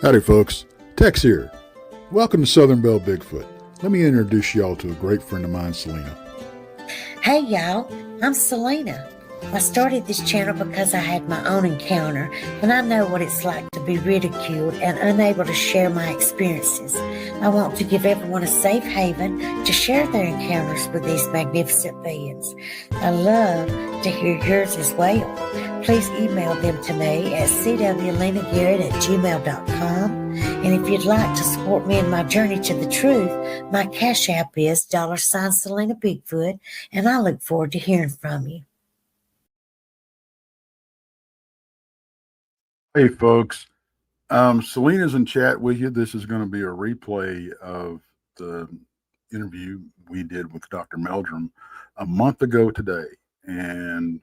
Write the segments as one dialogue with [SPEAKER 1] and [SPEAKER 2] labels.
[SPEAKER 1] Howdy, folks. Tex here. Welcome to Southern Belle Bigfoot. Let me introduce y'all to a great friend of mine, Selena.
[SPEAKER 2] Hey y'all, I'm Selena. I started this channel because I had my own encounter, and I know what it's like to be ridiculed and unable to share my experiences. I want to give everyone a safe haven to share their encounters with these magnificent beings. I love to hear yours as well. Please email them to me at cwlenagarrett@gmail.com. And if you'd like to support me in my journey to the truth, my Cash App is $Selena Bigfoot, and I look forward to hearing from you.
[SPEAKER 1] Hey, folks. Selena's in chat with you. This is going to be a replay of the interview we did with Dr. Meldrum a month ago today. And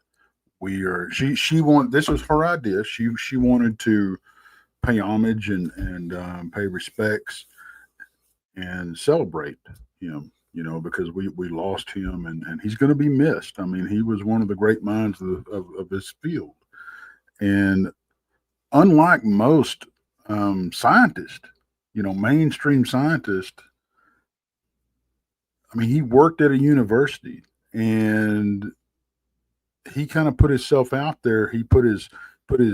[SPEAKER 1] this was her idea. She wanted to pay homage and pay respects and celebrate him, because we lost him and he's going to be missed. I mean, he was one of the great minds of his field. And unlike most scientists, mainstream scientists, I mean, he worked at a university and he kind of put himself out there. He put his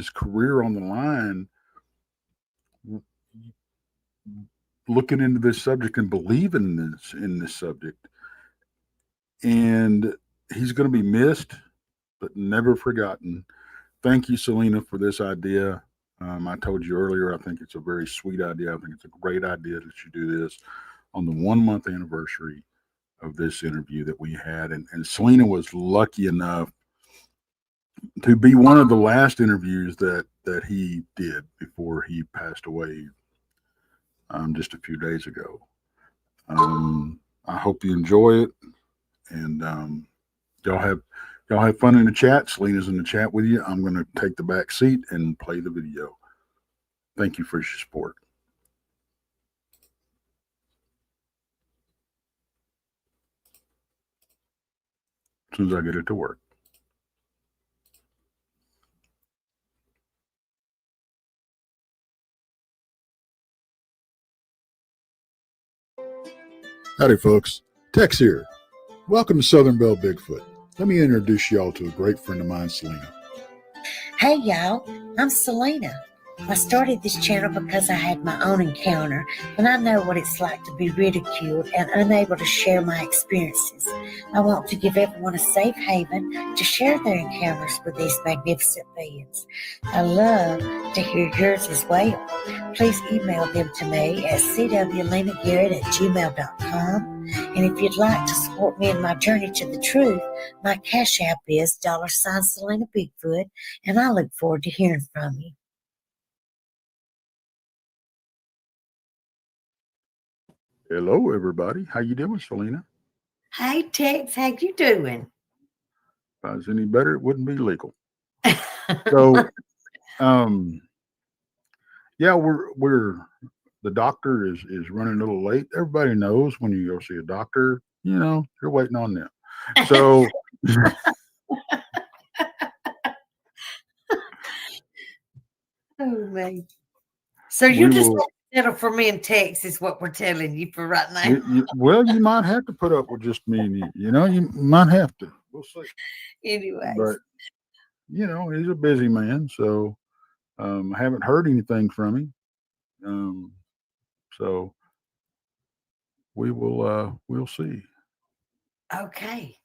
[SPEAKER 1] career on the line, looking into this subject and believing in this subject. And he's going to be missed, but never forgotten. Thank you, Selena, for this idea. I told you earlier, I think it's a very sweet idea. I think it's a great idea that you do this on the 1 month anniversary of this interview that we had. And Selena was lucky enough to be one of the last interviews that he did before he passed away just a few days ago. I hope you enjoy it, and y'all have fun in the chat. Selena's in the chat with you. I'm going to take the back seat and play the video. Thank you for your support. As soon as I get it to work. Howdy, folks. Tex here. Welcome to Southern Belle Bigfoot. Let me introduce y'all to a great friend of mine, Selena.
[SPEAKER 2] Hey y'all, I'm Selena. I started this channel because I had my own encounter, and I know what it's like to be ridiculed and unable to share my experiences. I want to give everyone a safe haven to share their encounters with these magnificent beings. I love to hear yours as well. Please email them to me at cwlenagarrett@gmail.com. And if you'd like to support me in my journey to the truth, my Cash App is $Selena Bigfoot, and I look forward to hearing from you.
[SPEAKER 1] Hello, everybody. How you doing, Selena?
[SPEAKER 2] Hey, Tex, how you doing?
[SPEAKER 1] If I was any better, it wouldn't be legal. So, yeah, we're the doctor is running a little late. Everybody knows when you go see a doctor, you're waiting on them. So,
[SPEAKER 2] oh man. So you just settle for me and Tex is what we're telling you for right now.
[SPEAKER 1] Well, you might have to put up with just me and you. You might have to. We'll see.
[SPEAKER 2] Anyway,
[SPEAKER 1] but he's a busy man, so I haven't heard anything from him. So we'll see.
[SPEAKER 2] Okay.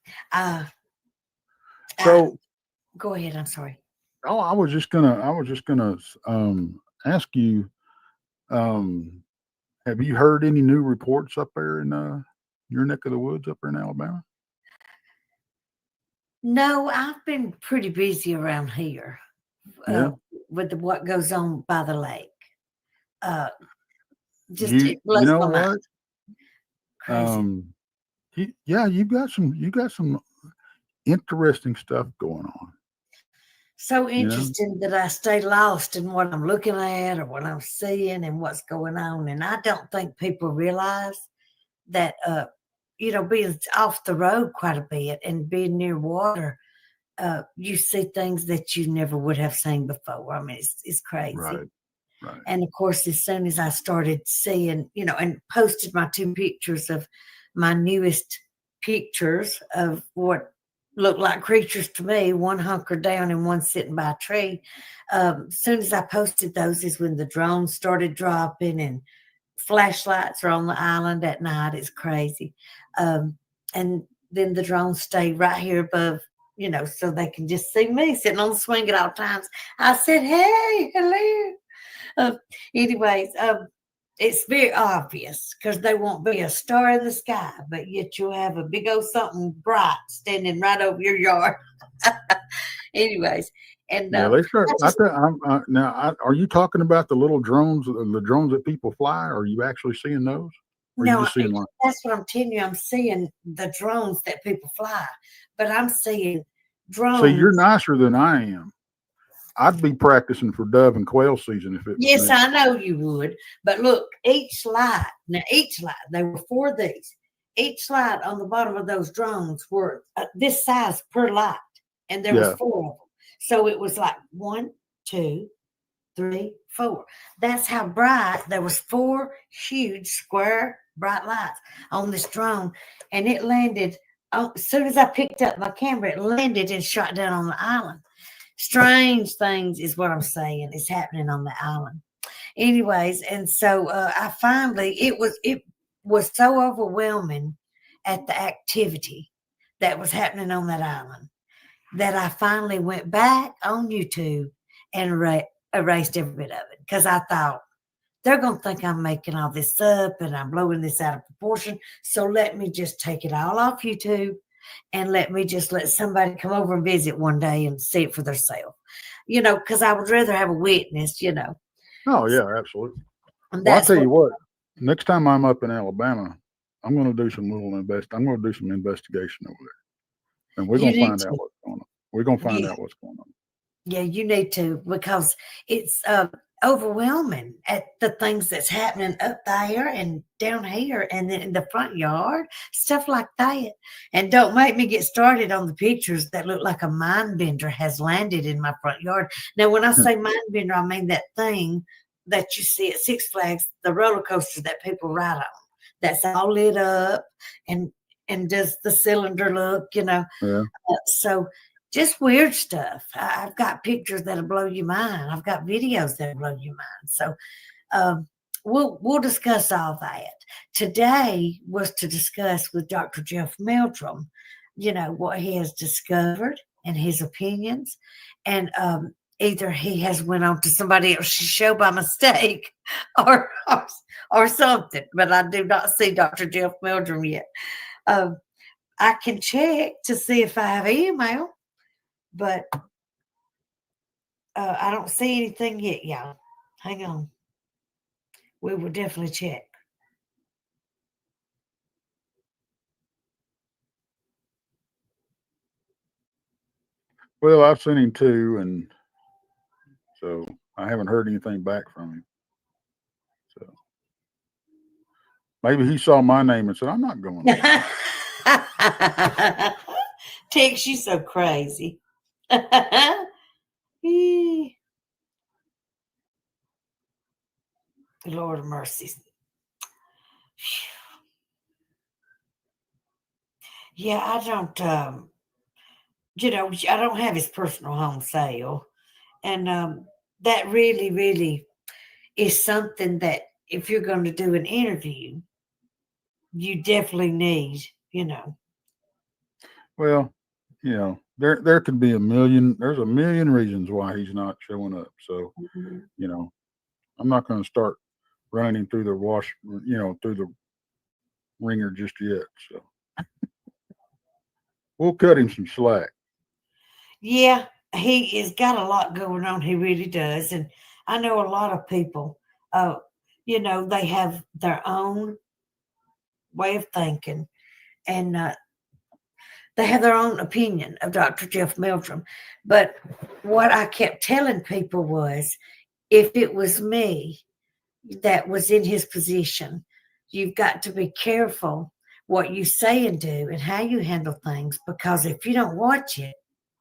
[SPEAKER 1] So
[SPEAKER 2] go ahead. I'm sorry.
[SPEAKER 1] Oh, I was just gonna ask you, have you heard any new reports up there in your neck of the woods up there in Alabama?
[SPEAKER 2] No, I've been pretty busy around here with what goes on by the lake. Just
[SPEAKER 1] you know what?
[SPEAKER 2] Crazy.
[SPEAKER 1] You got some interesting stuff going on.
[SPEAKER 2] So interesting that I stay lost in what I'm looking at or what I'm seeing and what's going on. And I don't think people realize that, being off the road quite a bit and being near water, you see things that you never would have seen before. I mean, it's crazy.
[SPEAKER 1] Right. Right.
[SPEAKER 2] And of course, as soon as I started seeing, and posted my 2 pictures of my newest pictures of what looked like creatures to me, one hunkered down and one sitting by a tree. As soon as I posted those is when the drones started dropping and flashlights are on the island at night. It's crazy. And then the drones stay right here above, so they can just see me sitting on the swing at all times. I said, hey, hello. Uh, anyways, it's very obvious because there won't be a star in the sky, but yet you'll have a big old something bright standing right over your yard. Anyways, and
[SPEAKER 1] Yeah, they start.
[SPEAKER 2] I just
[SPEAKER 1] Are you talking about the little drones, the drones that people fly? Are you actually seeing those? Or are you
[SPEAKER 2] no,
[SPEAKER 1] just seeing one?
[SPEAKER 2] that's what I'm telling you. I'm seeing the drones that people fly, but I'm seeing
[SPEAKER 1] See, you're
[SPEAKER 2] drones.
[SPEAKER 1] nicer than I am. I'd be practicing for dove and quail season if it was
[SPEAKER 2] Yes,
[SPEAKER 1] me.
[SPEAKER 2] I know you would. But look, each light, there were 4 of these. Each light on the bottom of those drones were this size per light, and there was
[SPEAKER 1] Yeah.
[SPEAKER 2] 4 of them. So it was like 1, 2, 3, 4. That's how bright. There was 4 huge square bright lights on this drone, and it landed. As soon as I picked up my camera, it landed and shot down on the island. Strange things is what I'm saying is happening on the island. Anyways, and so I finally it was so overwhelming at the activity that was happening on that island that I finally went back on YouTube and erased every bit of it because I thought they're going to think I'm making all this up and I'm blowing this out of proportion. So let me just take it all off YouTube and let me just let somebody come over and visit one day and see it for themselves. Because I would rather have a witness,
[SPEAKER 1] Oh yeah, absolutely.
[SPEAKER 2] and
[SPEAKER 1] Well, I'll
[SPEAKER 2] that's
[SPEAKER 1] tell
[SPEAKER 2] what.
[SPEAKER 1] you what. Next time I'm up in Alabama, I'm going to do some I'm going to do some investigation over there, and we're
[SPEAKER 2] You
[SPEAKER 1] going to
[SPEAKER 2] need
[SPEAKER 1] find
[SPEAKER 2] to.
[SPEAKER 1] out what's going on. We're going to find
[SPEAKER 2] Yeah,
[SPEAKER 1] out what's going on.
[SPEAKER 2] yeah, you need to because it's overwhelming at the things that's happening up there and down here and then in the front yard, stuff like that. And don't make me get started on the pictures that look like a mind bender has landed in my front yard. Now, when I say mind bender, I mean that thing that you see at Six Flags, the roller coaster that people ride on. That's all lit up and does the cylinder look,
[SPEAKER 1] Yeah.
[SPEAKER 2] So just weird stuff. I've got pictures that'll blow your mind. I've got videos that'll blow your mind. So um, we'll discuss all that. Today was to discuss with Dr. Jeff Meldrum, what he has discovered and his opinions, and either he has went on to somebody else's show by mistake, or or something. But I do not see Dr. Jeff Meldrum yet. Um, I can check to see if I have email, but I don't see anything yet, y'all. Hang on. We will definitely check.
[SPEAKER 1] Well, I've seen him too, and so I haven't heard anything back from him. So maybe he saw my name and said, "I'm not going over there."
[SPEAKER 2] Tex, you so crazy. Lord of mercy. Yeah, I don't, I don't have his personal home sale. And that really, really is something that if you're going to do an interview, you definitely need,
[SPEAKER 1] Well, there could be a million. There's a million reasons why he's not showing up. So
[SPEAKER 2] Mhm.
[SPEAKER 1] I'm not going to start running him through the through the ringer just yet. So we'll cut him some slack.
[SPEAKER 2] Yeah, he has got a lot going on. He really does. And I know a lot of people, they have their own way of thinking and they have their own opinion of Dr. Jeff Meldrum. But what I kept telling people was if it was me that was in his position, you've got to be careful what you say and do and how you handle things because if you don't watch it,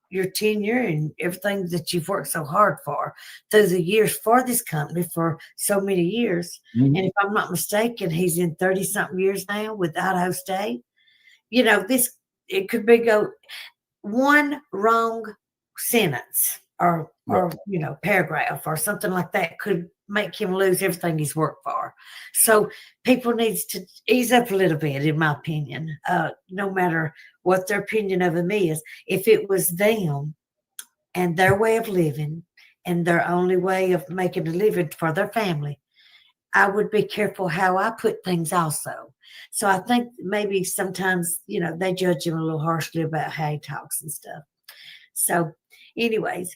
[SPEAKER 2] your tenure and everything that you've worked so hard for through the years for this company for so many years. And if I'm not mistaken, he's in 30 something years now with Idaho State. This it could be go one wrong sentence or paragraph or something like that could make him lose everything he's worked for. So people needs to ease up a little bit, in my opinion. No matter what their opinion of him is, if it was them and their way of living and their only way of making a living for their family, I would be careful how I put things also. So I think maybe sometimes, they judge him a little harshly about how he talks and stuff. So anyways,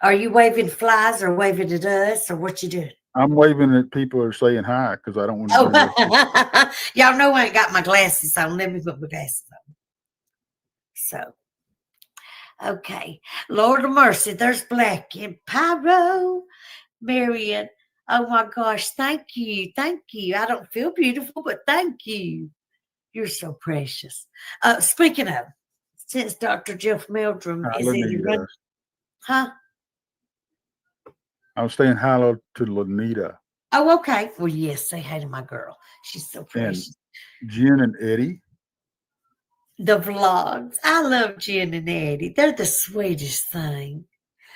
[SPEAKER 2] are you waving flies or waving at us or what you doing?
[SPEAKER 1] I'm waving at people who are saying hi because I don't want to.
[SPEAKER 2] Oh, y'all know I ain't got my glasses on. Let me put my glasses on. So, okay. Lord of mercy, there's Black and Pyro, Marion. Oh my gosh, thank you. Thank you. I don't feel beautiful, but thank you. You're so precious. Speaking of, since Dr. Jeff Meldrum is in the huh?
[SPEAKER 1] I was saying hello to Lanita.
[SPEAKER 2] Oh, okay. Well, yes, say hi to my girl. She's so precious.
[SPEAKER 1] And Jen and Eddie.
[SPEAKER 2] The vlogs. I love Jen and Eddie. They're the sweetest thing.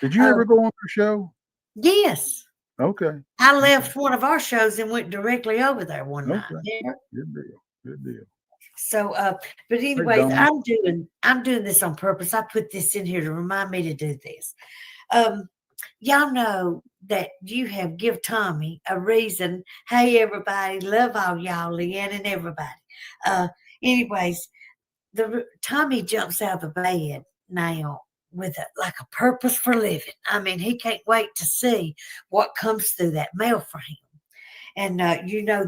[SPEAKER 1] Did you ever go on their show?
[SPEAKER 2] Yes.
[SPEAKER 1] Okay.
[SPEAKER 2] I left one of our shows and went directly over there one night.
[SPEAKER 1] Yeah. Good deal. Good deal.
[SPEAKER 2] So, but anyways, I'm doing this on purpose. I put this in here to remind me to do this. Y'all know that you have give Tommy a reason. Hey, everybody, love all y'all, Leanne and everybody. Anyways, Tommy jumps out of the bed now with like a purpose for living. I mean, he can't wait to see what comes through that mail for him. And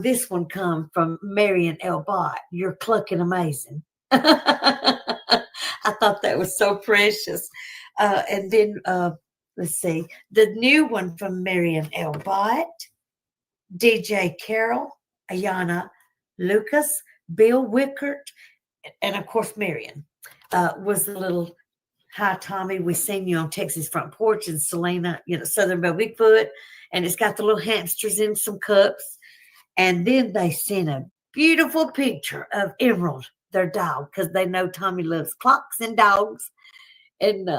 [SPEAKER 2] this one come from Marion L. Bott. You're clucking amazing. I thought that was so precious. And then let's see, the new one from Marion L. Bott, DJ Carroll, Ayana Lucas, Bill Wickert, and of course Marion was the little hi Tommy, we seen you on Texas Front Porch, and Selena, Southern Belle Bigfoot, and it's got the little hamsters in some cups. And then they sent a beautiful picture of Emerald, their dog, because they know Tommy loves clocks and dogs. And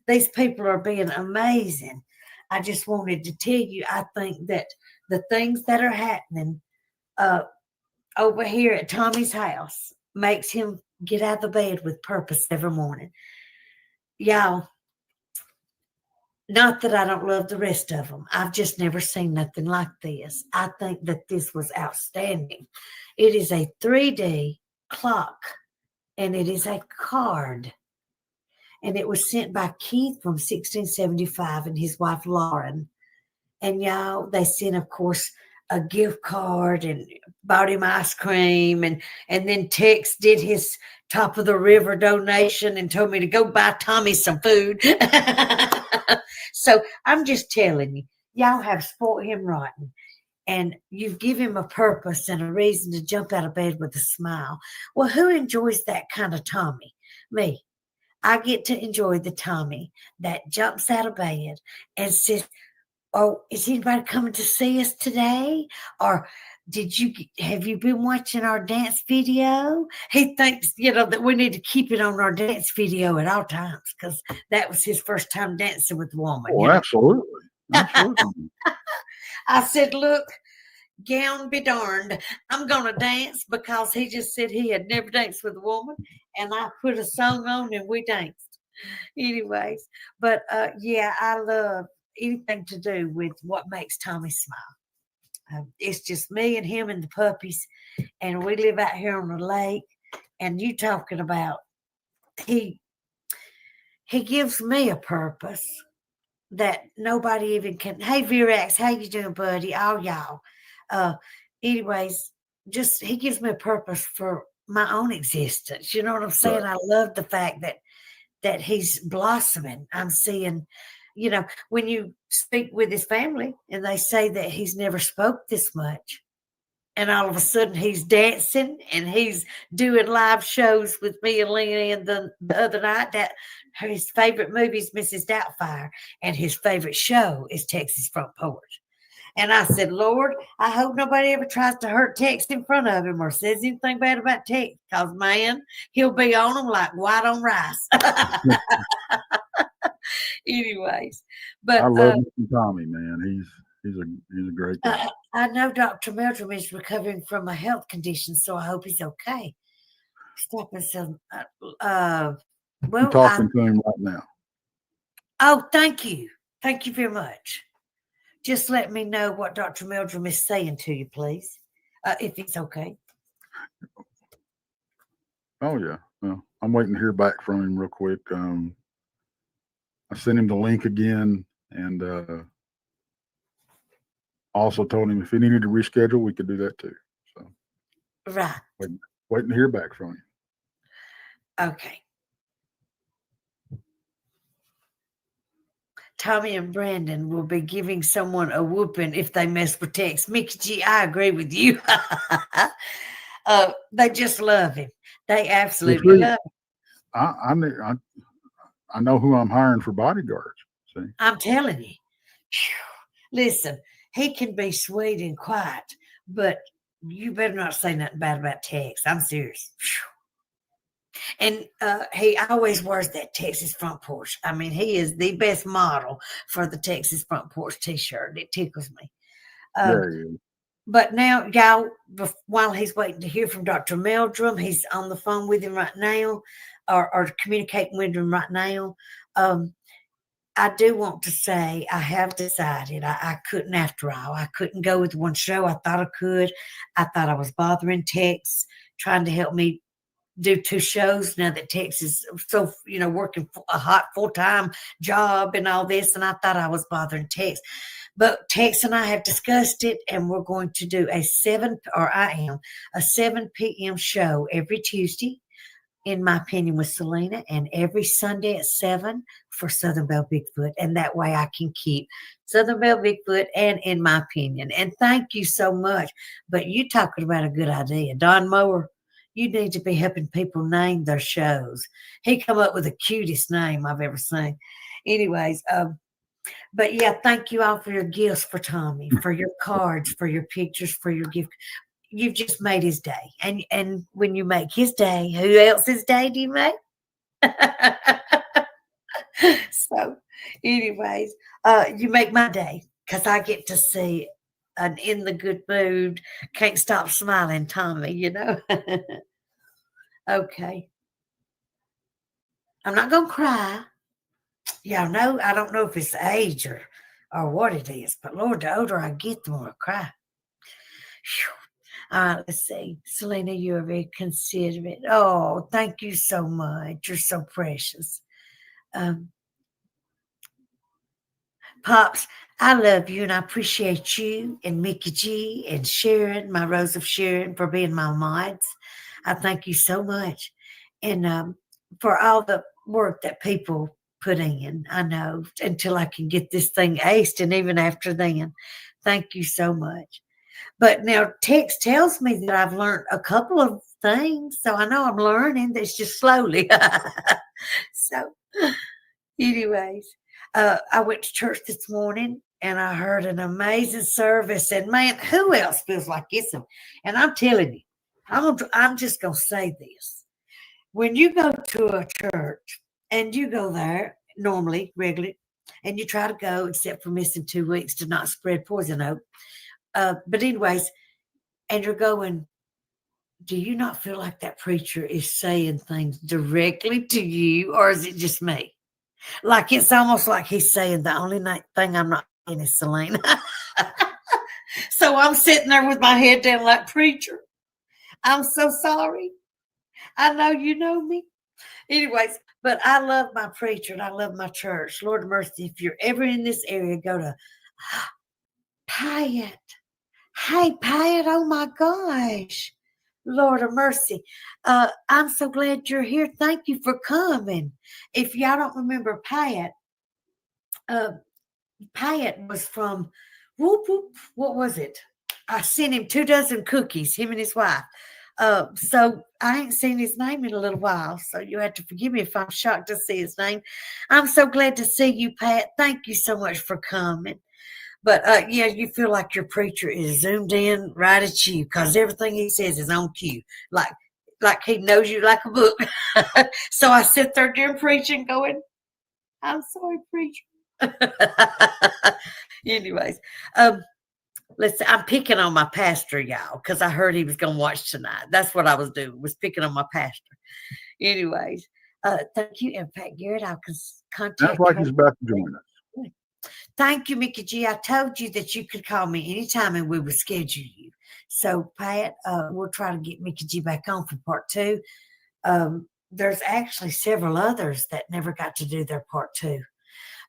[SPEAKER 2] these people are being amazing. I just wanted to tell you, I think that the things that are happening over here at Tommy's house makes him get out of the bed with purpose every morning. Y'all, not that I don't love the rest of them. I've just never seen nothing like this. I think that this was outstanding. It is a 3D clock, and it is a card. And it was sent by Keith from 1675 and his wife Lauren. And y'all, they sent, of course, a gift card and bought him ice cream. And then Tex did his top of the river donation and told me to go buy Tommy some food. So I'm just telling you, y'all have spoiled him rotten. And you've given him a purpose and a reason to jump out of bed with a smile. Well, who enjoys that kind of Tommy? Me. I get to enjoy the Tommy that jumps out of bed and says, oh, is anybody coming to see us today? Or have you been watching our dance video? He thinks, that we need to keep it on our dance video at all times because that was his first time dancing with a woman.
[SPEAKER 1] Oh, absolutely. Absolutely.
[SPEAKER 2] I said, look, gown be darned. I'm going to dance because he just said he had never danced with a woman. And I put a song on and we danced. Anyways, but I love anything to do with what makes Tommy smile. It's just me and him and the puppies. And we live out here on the lake. And you talking about he gives me a purpose that nobody even can. Hey, Virax, how you doing, buddy? All y'all. Anyways, just he gives me a purpose for my own existence. You know what I'm saying? Right. I love the fact that he's blossoming. I'm seeing, when you speak with his family and they say that he's never spoke this much. And all of a sudden he's dancing and he's doing live shows with me and Lena. And the other night, that his favorite movie is Mrs. Doubtfire, and his favorite show is Texas Front Porch. And I said, Lord, I hope nobody ever tries to hurt Tex in front of him or says anything bad about Tex, because, man, he'll be on them like white on rice. Anyways,
[SPEAKER 1] I
[SPEAKER 2] but
[SPEAKER 1] love Mr. Tommy, man. He's a great guy.
[SPEAKER 2] I know Dr. Meldrum is recovering from a health condition, so I hope he's okay. Stop and some.
[SPEAKER 1] I'm
[SPEAKER 2] Well,
[SPEAKER 1] talking to him right now.
[SPEAKER 2] oh, thank you very much. Just let me know what Dr. Meldrum is saying to you, please, if it's okay.
[SPEAKER 1] Oh yeah. Well, I'm waiting to hear back from him real quick. I sent him the link again, and also told him if he needed to reschedule, we could do that too. So
[SPEAKER 2] Right.
[SPEAKER 1] waiting to hear back from him.
[SPEAKER 2] Okay. Tommy and Brandon will be giving someone a whooping if they mess with Tex. Mickey G, I agree with you. They just love him. They absolutely love him.
[SPEAKER 1] I know who I'm hiring for bodyguards. See,
[SPEAKER 2] I'm telling you. Listen, he can be sweet and quiet, but you better not say nothing bad about Tex. I'm serious. And he always wears that Texas Front Porch. I mean, he is the best model for the Texas Front Porch T-shirt. It tickles me.
[SPEAKER 1] there he is.
[SPEAKER 2] But now, y'all, while he's waiting to hear from Dr. Meldrum, he's on the phone with him right now, or communicating with him right now. I do want to say I have decided I couldn't, after all. I couldn't go with one show. I thought I could. I thought I was bothering Tex, trying to help me do 2 shows now that Tex is so, working a hot full-time job and all this. And I thought I was bothering Tex. But Tex and I have discussed it, and we're going to do a 7 p.m. show every Tuesday, in my opinion, with Selena, and every Sunday at 7 for Southern Belle Bigfoot. And that way I can keep Southern Belle Bigfoot and In My Opinion. And thank you so much. But you talking about a good idea. Don Mower, you need to be helping people name their shows. He come up with the cutest name I've ever seen. Anyways, but yeah, thank you all for your gifts for Tommy, for your cards, for your pictures, for your gift. You've just made his day. And when you make his day, who else's day do you make? So, anyways, you make my day, because I get to see an in the good mood, can't stop smiling Tommy, Okay. I'm not going to cry. Y'all know, I don't know if it's age or what it is, but Lord, the older I get, the more I cry. Whew. Let's see. Selena, you are very considerate. Oh, thank you so much. You're so precious. Pops, I love you and I appreciate you and Mickey G and Sharon, my Rose of Sharon, for being my mods. I thank you so much. And for all the work that people put in, I know, until I can get this thing aced, and even after then. Thank you so much. But now Tex tells me that I've learned a couple of things, so I know I'm learning. That's just slowly. So, anyways, I went to church this morning and I heard an amazing service. And man, who else feels like this? And I'm telling you, I'm just gonna say this: when you go to a church and you go there normally, regularly, and you try to go, except for missing 2 weeks to not spread poison oak. But anyways, and you're going, do you not feel like that preacher is saying things directly to you, or is it just me? Like, it's almost like he's saying the only thing I'm not saying is Selena. So I'm sitting there with my head down like, preacher, I'm so sorry. I know you know me. Anyways, but I love my preacher and I love my church. Lord of mercy, if you're ever in this area, go to Pyatt. Hey, Pyatt, oh my gosh. Lord of mercy. I'm so glad you're here. Thank you for coming. If y'all don't remember Pyatt, Pyatt was from, whoop, whoop, what was it? I sent him 2 dozen cookies, him and his wife. So I ain't seen his name in a little while. So you have to forgive me if I'm shocked to see his name. I'm so glad to see you, Pat. Thank you so much for coming. But yeah, you feel like your preacher is zoomed in right at you because everything he says is on cue, like he knows you like a book. So I sit there during preaching, going, "I'm sorry, preacher." Anyways, um, let's see, I'm picking on my pastor, y'all, because I heard he was gonna watch tonight. That's what I was doing, was picking on my pastor. Anyways, thank you. In fact, Garrett, I'll
[SPEAKER 1] Sounds
[SPEAKER 2] contact
[SPEAKER 1] like
[SPEAKER 2] Tracy.
[SPEAKER 1] he's about to join us.
[SPEAKER 2] Thank you, Mickey G. I told you that you could call me anytime and we would schedule you. So, Pat, we'll try to get Mickey G back on for part two. There's actually several others that never got to do their part two.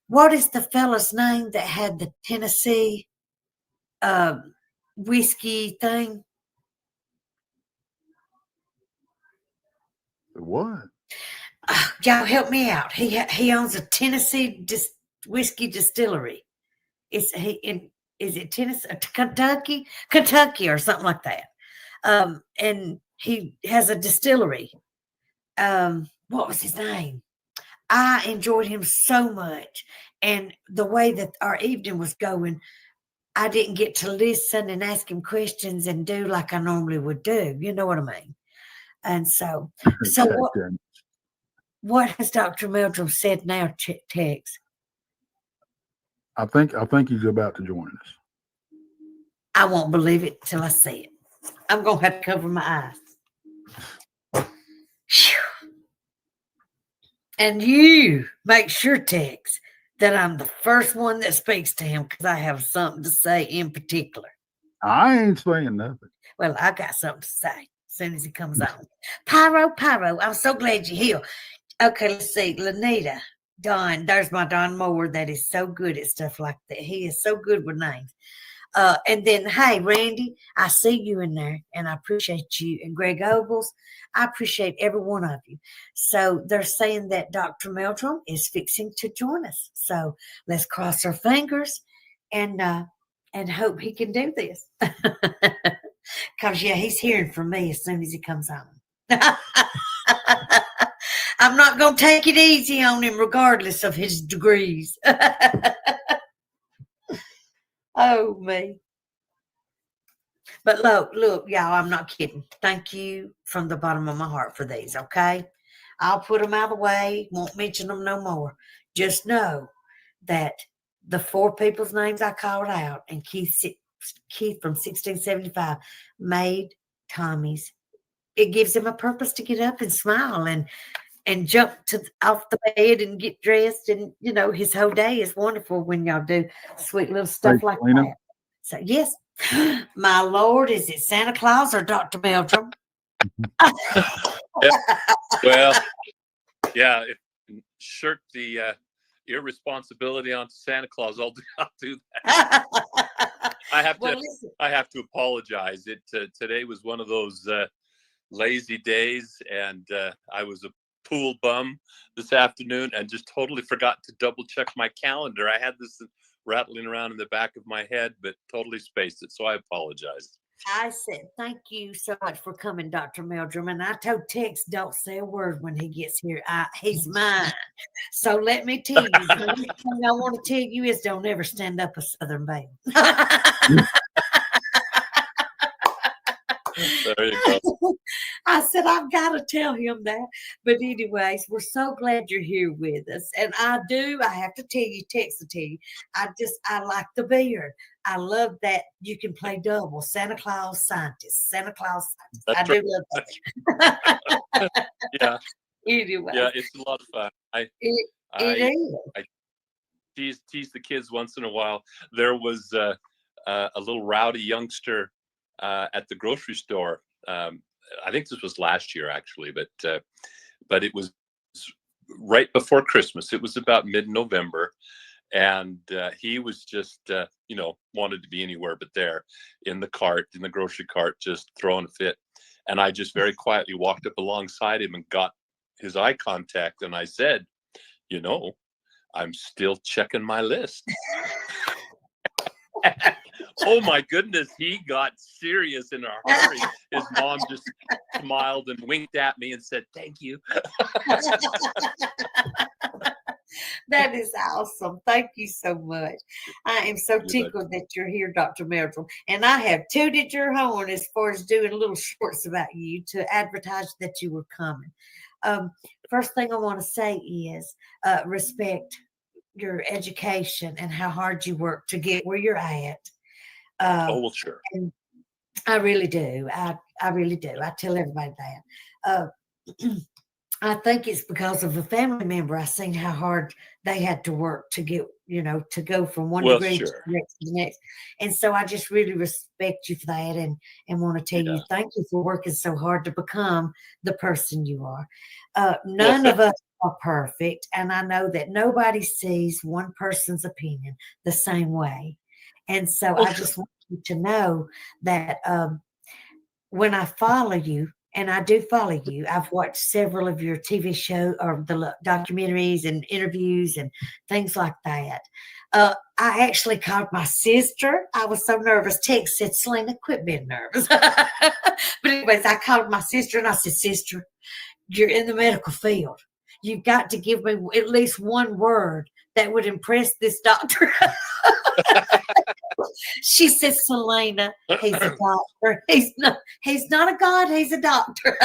[SPEAKER 2] What is the fella's name that had the Tennessee whiskey thing?
[SPEAKER 1] What?
[SPEAKER 2] Y'all help me out. He owns a Tennessee whiskey distillery. Is it Tennessee, Kentucky, or something like that? And he has a distillery. What was his name? I enjoyed him so much, and the way that our evening was going, I didn't get to listen and ask him questions and do like I normally would do. You know what I mean? And so what has Dr. Meldrum said now, Tex?
[SPEAKER 1] I think he's about to join us.
[SPEAKER 2] I won't believe it till I see it. I'm gonna have to cover my eyes. Whew. And you make sure, Tex, that I'm the first one that speaks to him because I have something to say in particular.
[SPEAKER 1] I ain't saying nothing.
[SPEAKER 2] Well, I got something to say as soon as he comes on. Pyro, I'm so glad you're here. Okay, let's see. Lanita, Don, there's my Don Moore that is so good at stuff like that. He is so good with names. And then, hey, Randy, I see you in there, and I appreciate you. And Greg Ogles, I appreciate every one of you. So they're saying that Dr. Meldrum is fixing to join us. So let's cross our fingers and hope he can do this. Because, yeah, he's hearing from me as soon as he comes on. I'm not going to take it easy on him regardless of his degrees. Oh, me. But look, y'all, I'm not kidding. Thank you from the bottom of my heart for these, okay? I'll put them out of the way, won't mention them no more. Just know that the 4 people's names I called out and Keith from 1675 made Tommy's. It gives him a purpose to get up and smile and jump off the bed and get dressed. And, his whole day is wonderful when y'all do sweet little stuff like that. So, yes, my Lord, is it Santa Claus or Dr. Meldrum?
[SPEAKER 3] Well, yeah, shirk the irresponsibility onto Santa Claus. I'll do that. I have to apologize. Today was one of those lazy days, and I was a pool bum this afternoon and just totally forgot to double check my calendar. I had this rattling around in the back of my head, but totally spaced it. So I apologize.
[SPEAKER 2] I said, thank you so much for coming, Dr. Meldrum. And I told Tex, don't say a word when he gets here. He's mine. So let me tell you, the only thing I want to tell you is don't ever stand up a Southern Belle.
[SPEAKER 3] There you go.
[SPEAKER 2] I said, I've got to tell him that. But anyways, we're so glad you're here with us. And I have to tell you, Tex will tell you, I like the beard. I love that you can play double. Santa Claus scientist. Santa Claus scientist.
[SPEAKER 3] That's
[SPEAKER 2] I do love that.
[SPEAKER 3] Yeah.
[SPEAKER 2] Anyway.
[SPEAKER 3] Yeah, it's a lot of fun.
[SPEAKER 2] It is.
[SPEAKER 3] I tease the kids once in a while. There was a little rowdy youngster at the grocery store. I think this was last year, actually, but it was right before Christmas. It was about mid-November, and he was just, wanted to be anywhere but there in the grocery cart, just throwing a fit. And I just very quietly walked up alongside him and got his eye contact, and I said, I'm still checking my list. Oh my goodness, he got serious in a hurry. His mom just smiled and winked at me and said, "Thank you."
[SPEAKER 2] That is awesome. Thank you so much. I am so
[SPEAKER 3] You bet.
[SPEAKER 2] tickled that you're here, Dr. Meldrum. And I have tooted your horn as far as doing little shorts about you to advertise that you were coming. Um, First thing I want to say is respect your education and how hard you work to get where you're at. Uh,
[SPEAKER 3] Oh, well, sure.
[SPEAKER 2] and I really do. I really do. I tell everybody that. Uh, I think it's because of a family member. I seen how hard they had to work to get, to go from one
[SPEAKER 3] Well,
[SPEAKER 2] degree to
[SPEAKER 3] sure.
[SPEAKER 2] the next. And so I just really respect you for that and want to tell
[SPEAKER 3] Yeah.
[SPEAKER 2] you thank you for working so hard to become the person you are.
[SPEAKER 3] Well,
[SPEAKER 2] None of us are perfect. And I know that nobody sees one person's opinion the same way. And so
[SPEAKER 3] well,
[SPEAKER 2] I
[SPEAKER 3] sure.
[SPEAKER 2] just want you to know that when I follow you, and I do follow you, I've watched several of your TV show or the documentaries and interviews and things like that. I actually called my sister. I was so nervous. Text said, "Selena, quit being nervous." But anyways, I called my sister and I said, "Sister, you're in the medical field. You've got to give me at least one word that would impress this doctor." She says, "Selena, he's a doctor. He's not a god, he's a doctor."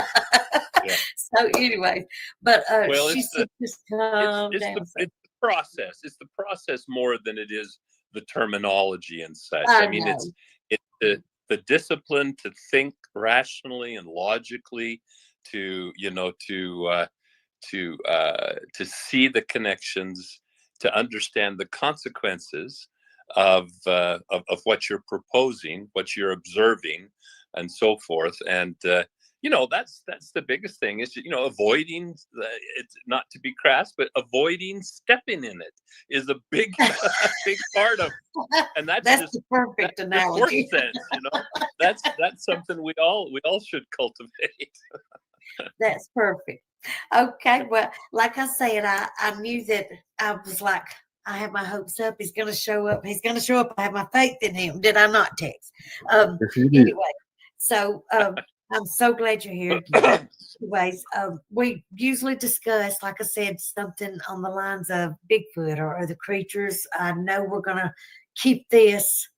[SPEAKER 3] Yeah.
[SPEAKER 2] So anyway, but
[SPEAKER 3] Well,
[SPEAKER 2] she said, "Just calm
[SPEAKER 3] it's
[SPEAKER 2] down." So
[SPEAKER 3] the process. It's the process more than it is the terminology and such. I
[SPEAKER 2] I
[SPEAKER 3] mean,
[SPEAKER 2] know.
[SPEAKER 3] it's the discipline to think rationally and logically, to to see the connections, to understand the consequences of what you're proposing, what you're observing, and so forth. And that's the biggest thing is avoiding it's not to be crass, but avoiding stepping in it is a big a big part of, and that's
[SPEAKER 2] the perfect
[SPEAKER 3] just horse
[SPEAKER 2] analogy.
[SPEAKER 3] sense. That's something we all should cultivate.
[SPEAKER 2] That's perfect. Okay, well, like I said, I knew that I was like, I have my hopes up. He's going to show up. He's going to show up. I have my faith in him. Did I not, Tex?
[SPEAKER 1] If you did.
[SPEAKER 2] Anyway, so I'm so glad you're here again. Anyways, we usually discuss, like I said, something on the lines of Bigfoot or other creatures. I know we're going to keep this,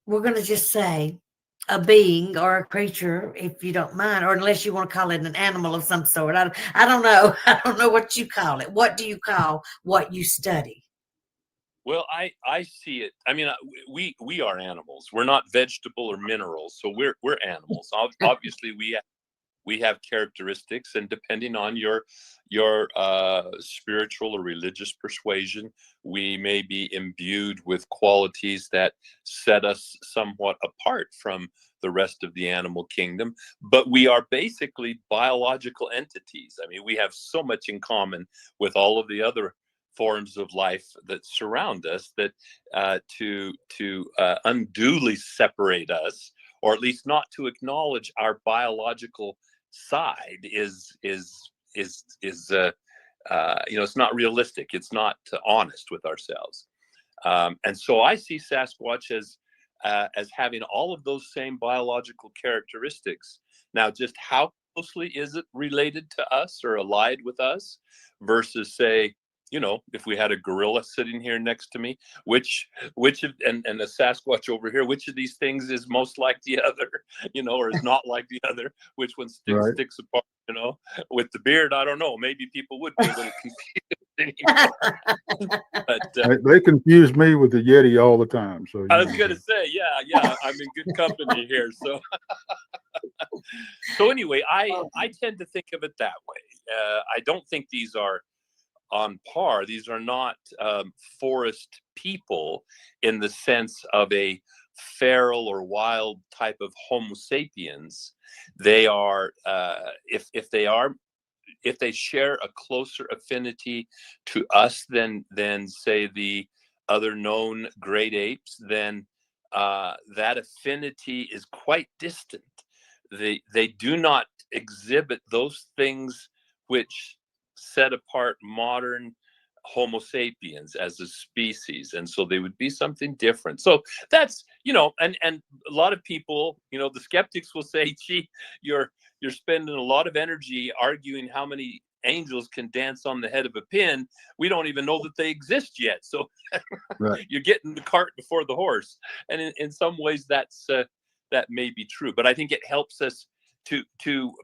[SPEAKER 2] we're going to just say a being or a creature, if you don't mind, or unless you want to call it an animal of some sort. I don't know. I don't know what you call it. What do you call what you study?
[SPEAKER 3] Well, I see it. I mean, we are animals. We're not vegetable or minerals, so we're animals. Obviously, we have characteristics, and depending on your spiritual or religious persuasion, we may be imbued with qualities that set us somewhat apart from the rest of the animal kingdom. But we are basically biological entities. I mean, we have so much in common with all of the other forms of life that surround us that to unduly separate us, or at least not to acknowledge our biological side it's not realistic. It's not honest with ourselves. And so I see Sasquatch as having all of those same biological characteristics. Now, just how closely is it related to us or allied with us versus, say, if we had a gorilla sitting here next to me, which of, and a Sasquatch over here, which of these things is most like the other, or is not like the other? Which one
[SPEAKER 1] Right.
[SPEAKER 3] sticks apart? With the beard, I don't know. Maybe people would be a little confused anymore. But
[SPEAKER 1] They confuse me with the Yeti all the time. So
[SPEAKER 3] I was gonna say, yeah, I'm in good company here. So anyway, I tend to think of it that way. I don't think these are on par. These are not forest people in the sense of a feral or wild type of Homo sapiens. They are, if they share a closer affinity to us than say the other known great apes, then that affinity is quite distant. They do not exhibit those things which set apart modern Homo sapiens as a species, and so they would be something different. So that's, and a lot of people, the skeptics will say, gee, you're spending a lot of energy arguing how many angels can dance on the head of a pin. We don't even know that they exist yet. So
[SPEAKER 1] Right.
[SPEAKER 3] you're getting the cart before the horse. And in some ways that may be true, but I think it helps us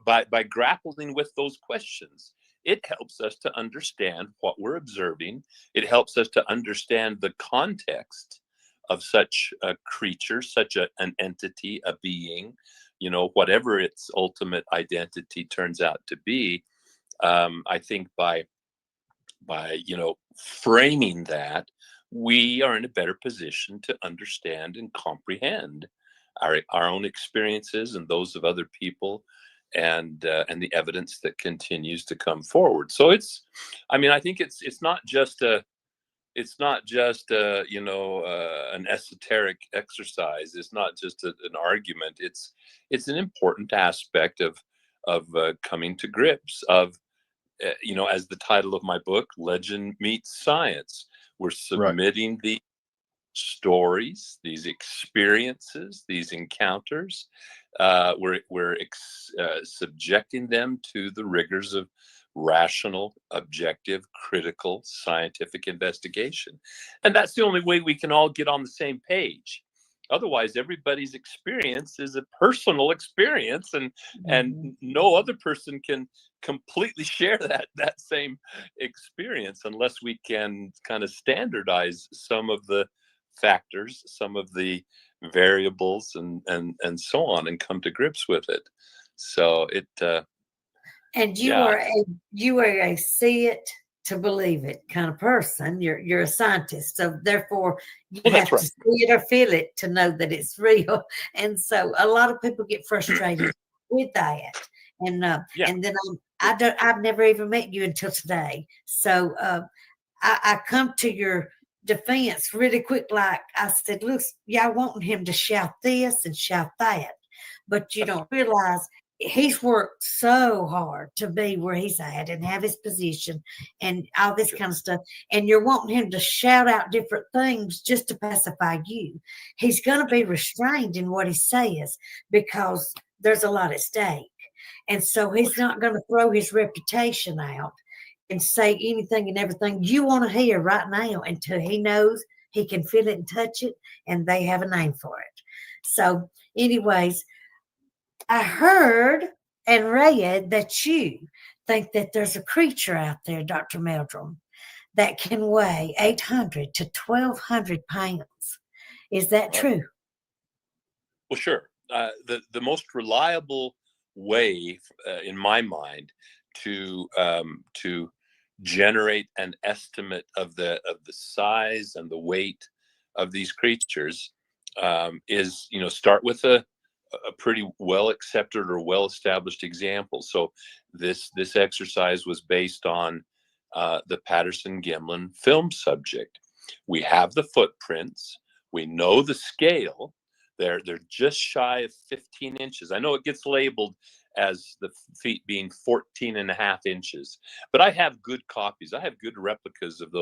[SPEAKER 3] by grappling with those questions. It helps us to understand what we're observing. It helps us to understand the context of such a creature, such an entity, a being, whatever its ultimate identity turns out to be. I think by framing that, we are in a better position to understand and comprehend our own experiences and those of other people, and the evidence that continues to come forward. So I think it's not just an esoteric exercise. It's not just an argument. It's an important aspect of coming to grips of, as the title of my book, Legend Meets Science. We're
[SPEAKER 1] Right.
[SPEAKER 3] submitting the stories, these experiences, these encounters. We're subjecting them to the rigors of rational, objective, critical, scientific investigation. And that's the only way we can all get on the same page. Otherwise, everybody's experience is a personal experience, and no other person can completely share that same experience unless we can kind of standardize some of the factors, some of the variables, and so on, and come to grips with it. So
[SPEAKER 2] And
[SPEAKER 3] yeah.
[SPEAKER 2] you are a see it to believe it kind of person. You're a scientist, so therefore you
[SPEAKER 3] Well, that's
[SPEAKER 2] have to
[SPEAKER 3] right.
[SPEAKER 2] see it or feel it to know that it's real. And so a lot of people get frustrated with that.
[SPEAKER 3] Yeah.
[SPEAKER 2] And then I've never even met you until today. So I come to your defense really quick. Like I said, look, y'all wanting him to shout this and shout that, but you don't realize he's worked so hard to be where he's at and have his position and all this kind of stuff. And you're wanting him to shout out different things just to pacify you. He's going to be restrained in what he says because there's a lot at stake. And so he's not going to throw his reputation out and say anything and everything you want to hear right now until he knows he can feel it and touch it and they have a name for it. So, anyways, I heard and read that you think that there's a creature out there, Dr. Meldrum, that can weigh 800 to 1,200 pounds. Is that true?
[SPEAKER 3] Well, sure. The most reliable way, in my mind, to generate an estimate of the size and the weight of these creatures is, start with a pretty well accepted or well established example. So this exercise was based on the Patterson-Gimlin film subject. We have the footprints. We know the scale. They're just shy of 15 inches. I know it gets labeled as the feet being 14 and a half inches, but I have good copies. I have good replicas of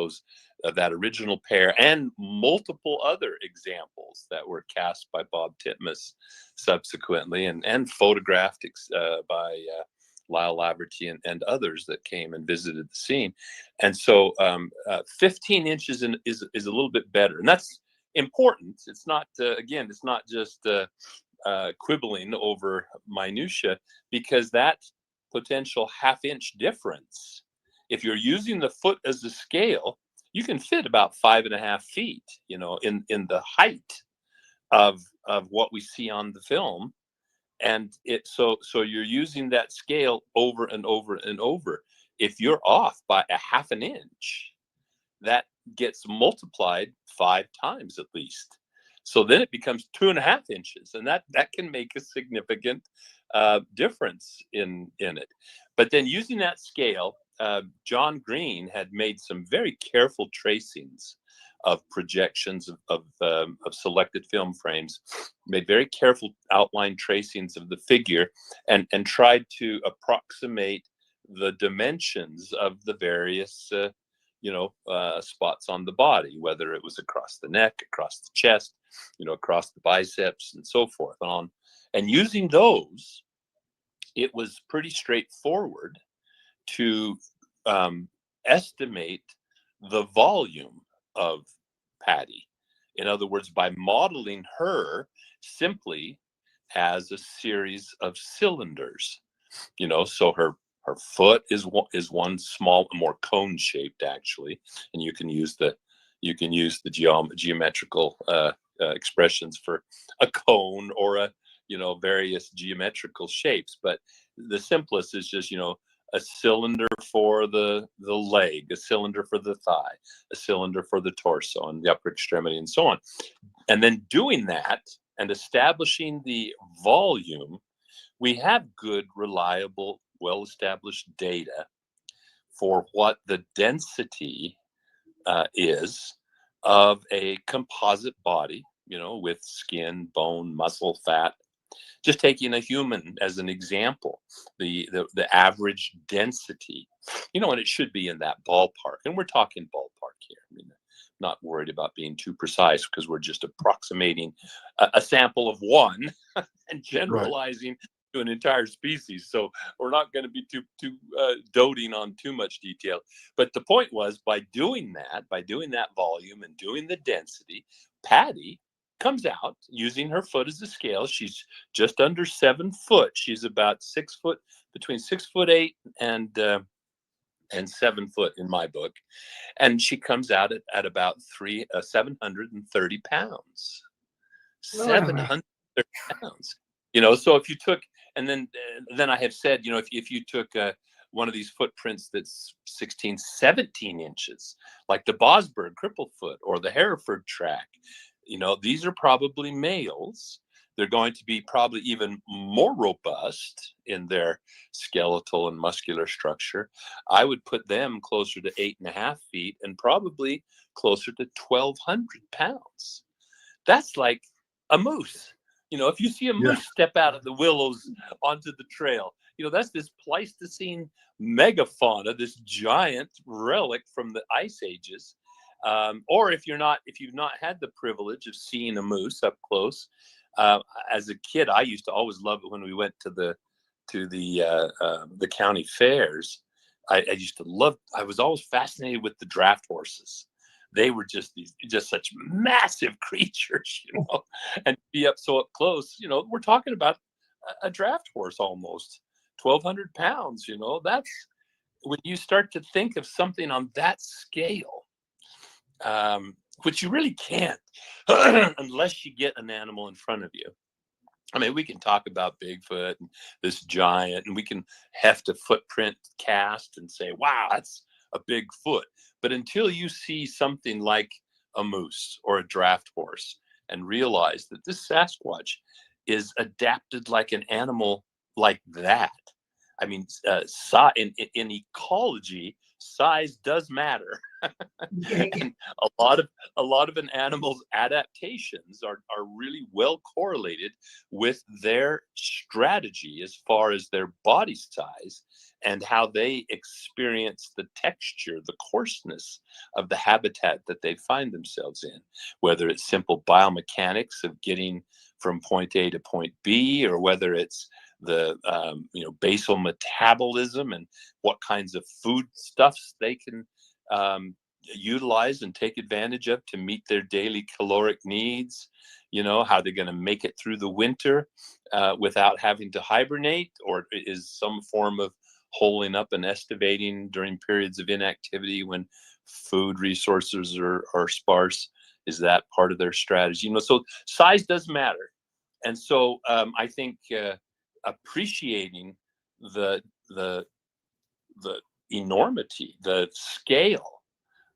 [SPEAKER 3] that original pair and multiple other examples that were cast by Bob Titmus subsequently and photographed by Lyle Laverty and others that came and visited the scene. And so 15 inches is a little bit better. And that's important. It's not, again, it's not just quibbling over minutia, because that potential half-inch difference, if you're using the foot as a scale, you can fit about 5.5 feet, in the height of what we see on the film. And so you're using that scale over and over and over. If you're off by a half an inch, that gets multiplied 5 times at least. So then it becomes 2.5 inches, and that can make a significant difference in it. But then using that scale, John Green had made some very careful tracings of projections of selected film frames, made very careful outline tracings of the figure, and tried to approximate the dimensions of the various spots on the body, whether it was across the neck, across the chest, across the biceps, and so forth. And using those, it was pretty straightforward to estimate the volume of Patty. In other words, by modeling her simply as a series of cylinders, so her foot is one small, more cone shaped actually, and you can use the geometrical expressions for a cone or a various geometrical shapes, but the simplest is just a cylinder for the leg, a cylinder for the thigh, a cylinder for the torso and the upper extremity, and so on. And then doing that and establishing the volume, we have good, reliable, well-established data for what the density is of a composite body, with skin, bone, muscle, fat. Just taking a human as an example, the average density, and it should be in that ballpark. And we're talking ballpark here. I mean, not worried about being too precise because we're just approximating a sample of one and generalizing to an entire species. So we're not going to be too doting on too much detail. But the point was, by doing that volume and doing the density, Patty comes out using her foot as a scale. She's just under 7 foot. She's about 6 foot, between 6'8" and 7 foot in my book, and she comes out at about 730 pounds. 730 pounds. So if you took, and then I have said, if you took one of these footprints that's 16, 17 inches, like the Bosberg crippled foot or the Hereford track, these are probably males. They're going to be probably even more robust in their skeletal and muscular structure. I would put them closer to 8.5 feet and probably closer to 1,200 pounds. That's like a moose. If you see a moose step out of the willows onto the trail, that's this Pleistocene megafauna, this giant relic from the ice ages. Or if you've not had the privilege of seeing a moose up close, as a kid, I used to always love it when we went to the county fairs. I was always fascinated with the draft horses. They were just such massive creatures, and be up close. We're talking about a draft horse almost 1,200 pounds. That's when you start to think of something on that scale. Which you really can't unless you get an animal in front of you. I mean, we can talk about Bigfoot and this giant, and we can heft a footprint cast and say, wow, that's a big foot. But until you see something like a moose or a draft horse and realize that this Sasquatch is adapted like an animal like that. I mean, in ecology, size does matter. And a lot of an animal's adaptations are really well correlated with their strategy as far as their body size and how they experience the texture, the coarseness of the habitat that they find themselves in, whether it's simple biomechanics of getting from point A to point B, or whether it's the basal metabolism and what kinds of foodstuffs they can utilize and take advantage of to meet their daily caloric needs, how they're going to make it through the winter without having to hibernate, or is some form of holing up and estivating during periods of inactivity when food resources are sparse. Is that part of their strategy? So size does matter. And so I think appreciating the enormity, the scale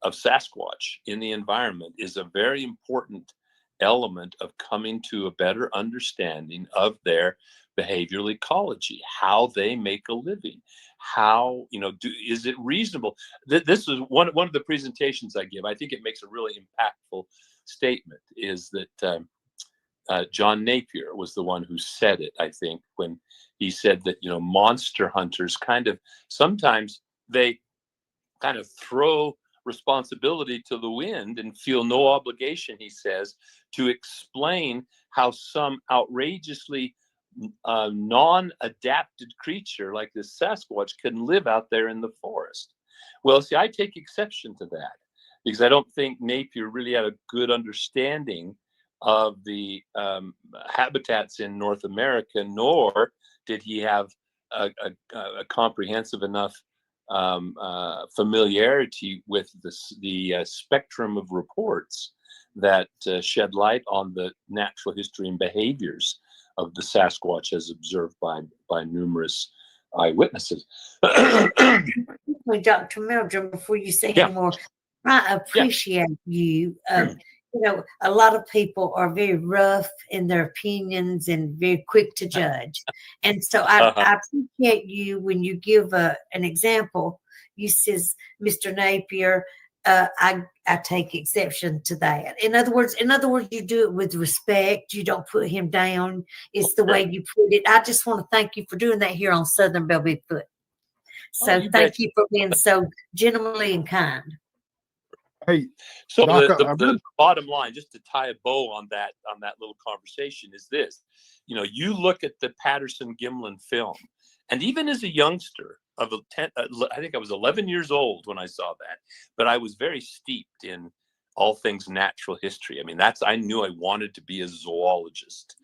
[SPEAKER 3] of Sasquatch in the environment is a very important element of coming to a better understanding of their behavioral ecology, how they make a living, how, is it reasonable? This is one of the presentations I give. I think it makes a really impactful statement, is that John Napier was the one who said it, I think, when he said that, monster hunters sometimes they kind of throw responsibility to the wind and feel no obligation, he says, to explain how some outrageously non-adapted creature like this Sasquatch can live out there in the forest. Well, see, I take exception to that because I don't think Napier really had a good understanding of the habitats in North America, nor did he have a comprehensive enough familiarity with the spectrum of reports that shed light on the natural history and behaviors of the Sasquatch as observed by numerous eyewitnesses.
[SPEAKER 2] Dr. Meldrum, before you say any more, I appreciate you. A lot of people are very rough in their opinions and very quick to judge. And so I appreciate you when you give an example. You says, Mr. Napier, I take exception to that. In other words, you do it with respect. You don't put him down. It's the way you put it. I just want to thank you for doing that here on Southern Belle Bigfoot. So thank you for being so gentlemanly and kind.
[SPEAKER 1] Hey,
[SPEAKER 3] so
[SPEAKER 1] Doc,
[SPEAKER 3] the bottom line, just to tie a bow on that little conversation, is this: you look at the Patterson-Gimlin film, and even as a youngster of I think I was 11 years old when I saw that, but I was very steeped in all things natural history. I mean, I knew I wanted to be a zoologist,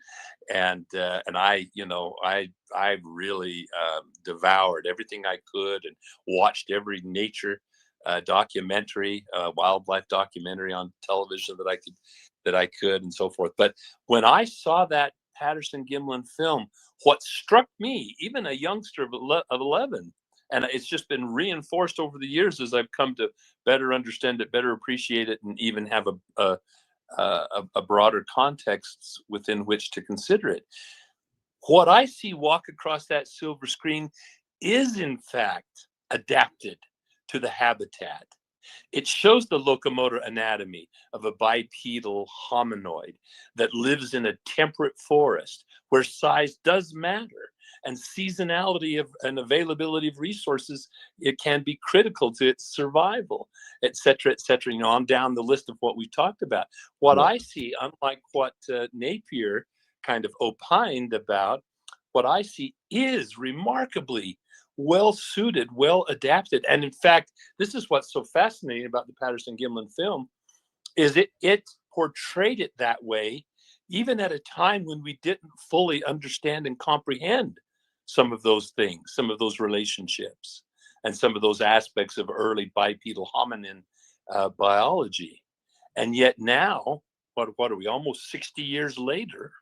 [SPEAKER 3] and I really devoured everything I could and watched every nature documentary, wildlife documentary on television that I could and so forth. But when I saw that Patterson-Gimlin film, what struck me, even a youngster of 11, and it's just been reinforced over the years as I've come to better understand it, better appreciate it, and even have a broader context within which to consider it. What I see walk across that silver screen is in fact adapted to the habitat. It shows the locomotor anatomy of a bipedal hominoid that lives in a temperate forest where size does matter, and seasonality and availability of resources, it can be critical to its survival, et cetera, on down the list of what we talked about. What I see, unlike what Napier kind of opined about, what I see is remarkably well suited, well adapted. And in fact, this is what's so fascinating about the Patterson-Gimlin film, is it portrayed it that way, even at a time when we didn't fully understand and comprehend some of those things, some of those relationships, and some of those aspects of early bipedal hominin biology. And yet now, what are we, almost 60 years later,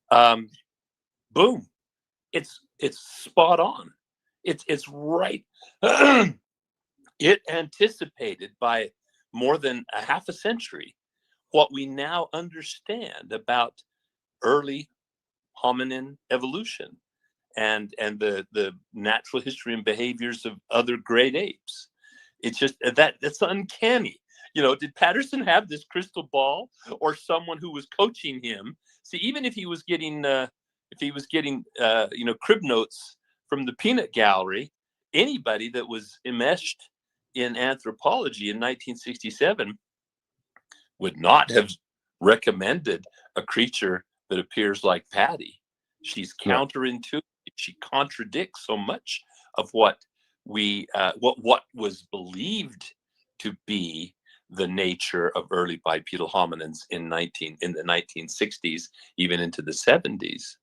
[SPEAKER 3] boom, it's spot on. It's right. It anticipated by more than a half a century what we now understand about early hominin evolution and the natural history and behaviors of other great apes. It's just that's uncanny. Did Patterson have this crystal ball, or someone who was coaching him? See, even if he was getting crib notes from the peanut gallery, anybody that was enmeshed in anthropology in 1967 would not have recommended a creature that appears like Patty. She's counterintuitive. She contradicts so much of what was believed to be the nature of early bipedal hominins in the 1960s, even into the 70s.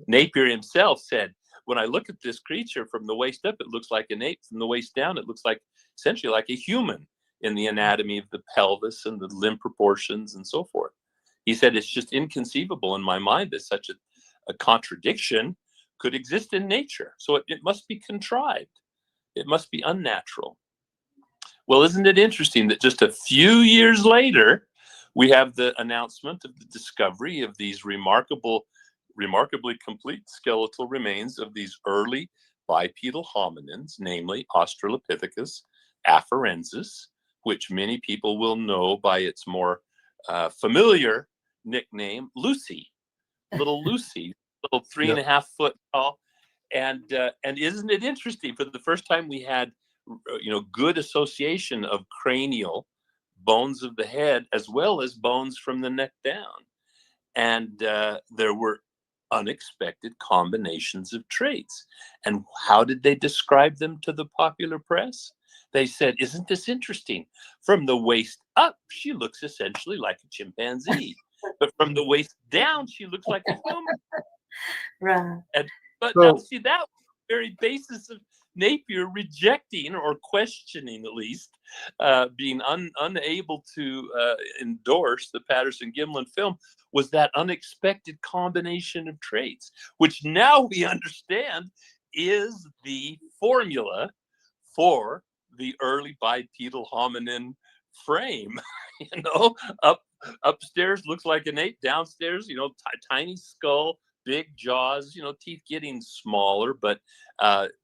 [SPEAKER 3] Napier himself said, when I look at this creature from the waist up, it looks like an ape. From the waist down, it looks like essentially like a human in the anatomy of the pelvis and the limb proportions and so forth. He said, it's just inconceivable in my mind that such a contradiction could exist in nature. So it must be contrived. It must be unnatural. Well, isn't it interesting that just a few years later, we have the announcement of the discovery of these remarkably complete skeletal remains of these early bipedal hominins, namely Australopithecus afarensis, which many people will know by its more familiar nickname, Lucy, little 3.5 foot tall. And isn't it interesting? For the first time, we had good association of cranial bones of the head as well as bones from the neck down. And there were unexpected combinations of traits. And how did they describe them to the popular press? They said, "Isn't this interesting? From the waist up, she looks essentially like a chimpanzee. But from the waist down, she looks like a human."
[SPEAKER 2] Right.
[SPEAKER 3] But now,
[SPEAKER 1] So
[SPEAKER 3] see, that was the very basis of Napier rejecting or questioning, at least, being unable to endorse the Patterson-Gimlin film, was that unexpected combination of traits, which now we understand is the formula for the early bipedal hominin frame. Up upstairs looks like an ape, downstairs, tiny skull, big jaws, teeth getting smaller, but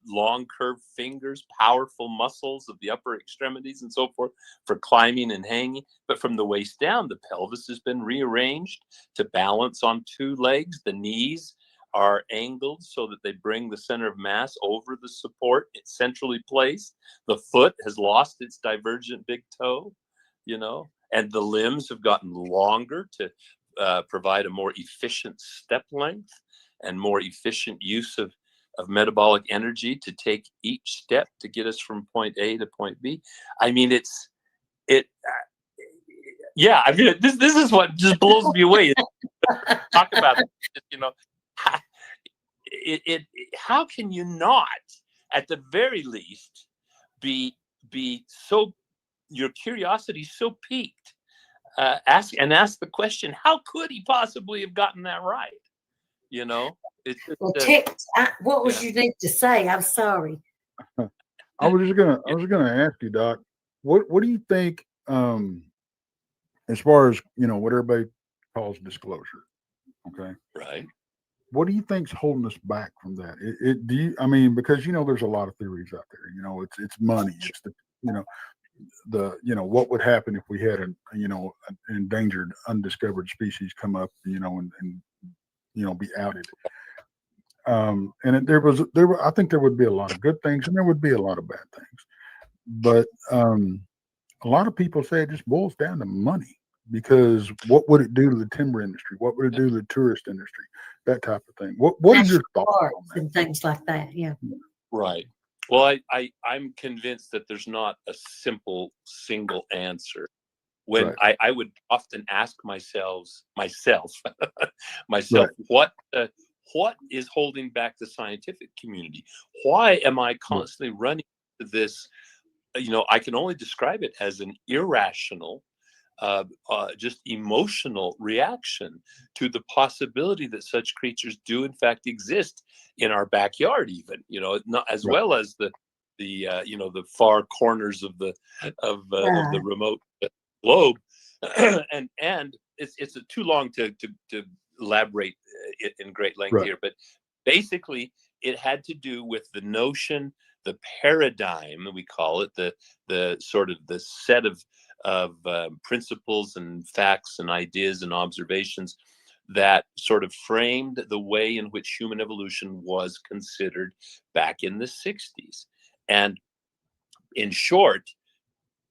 [SPEAKER 3] long curved fingers, powerful muscles of the upper extremities and so forth for climbing and hanging. But from the waist down, the pelvis has been rearranged to balance on two legs. The knees are angled so that they bring the center of mass over the support. It's centrally placed. The foot has lost its divergent big toe, and the limbs have gotten longer to provide a more efficient step length and more efficient use of metabolic energy to take each step to get us from point A to point B. I mean, yeah. I mean, this is what just blows me away. Talk about how can you not, at the very least, be so, your curiosity so piqued, ask the question, how could he possibly have gotten that right? It's just,
[SPEAKER 2] Well, what was
[SPEAKER 3] yeah.
[SPEAKER 2] you need to say? I'm sorry.
[SPEAKER 1] I was just gonna ask you, Doc, what do you think, as far as what everybody calls disclosure? Okay,
[SPEAKER 3] Right.
[SPEAKER 1] what do you think's holding us back from that? Do you? I mean, because there's a lot of theories out there. It's money. It's the what would happen if we had an endangered, undiscovered species come up, and be outed. And I think there would be a lot of good things, and there would be a lot of bad things. But a lot of people say it just boils down to money. Because what would it do to the timber industry? What would it do to the tourist industry? That type of thing. What are your thoughts on
[SPEAKER 2] Arts
[SPEAKER 1] that?
[SPEAKER 2] and things like that. Yeah.
[SPEAKER 3] Right. Well, I'm convinced that there's not a simple single answer. When
[SPEAKER 1] Right.
[SPEAKER 3] I would often ask myself,
[SPEAKER 1] Right.
[SPEAKER 3] what is holding back the scientific community? Why am I
[SPEAKER 1] Right.
[SPEAKER 3] constantly running to this? I can only describe it as an irrational, just emotional reaction to the possibility that such creatures do in fact exist in our backyard, even not as
[SPEAKER 1] Right.
[SPEAKER 3] well as the the far corners of the remote globe. And it's too long to elaborate it in great length
[SPEAKER 1] Right.
[SPEAKER 3] here, but basically it had to do with the notion, the paradigm, we call it, the sort of the set of principles and facts and ideas and observations that sort of framed the way in which human evolution was considered back in the 60s. And in short,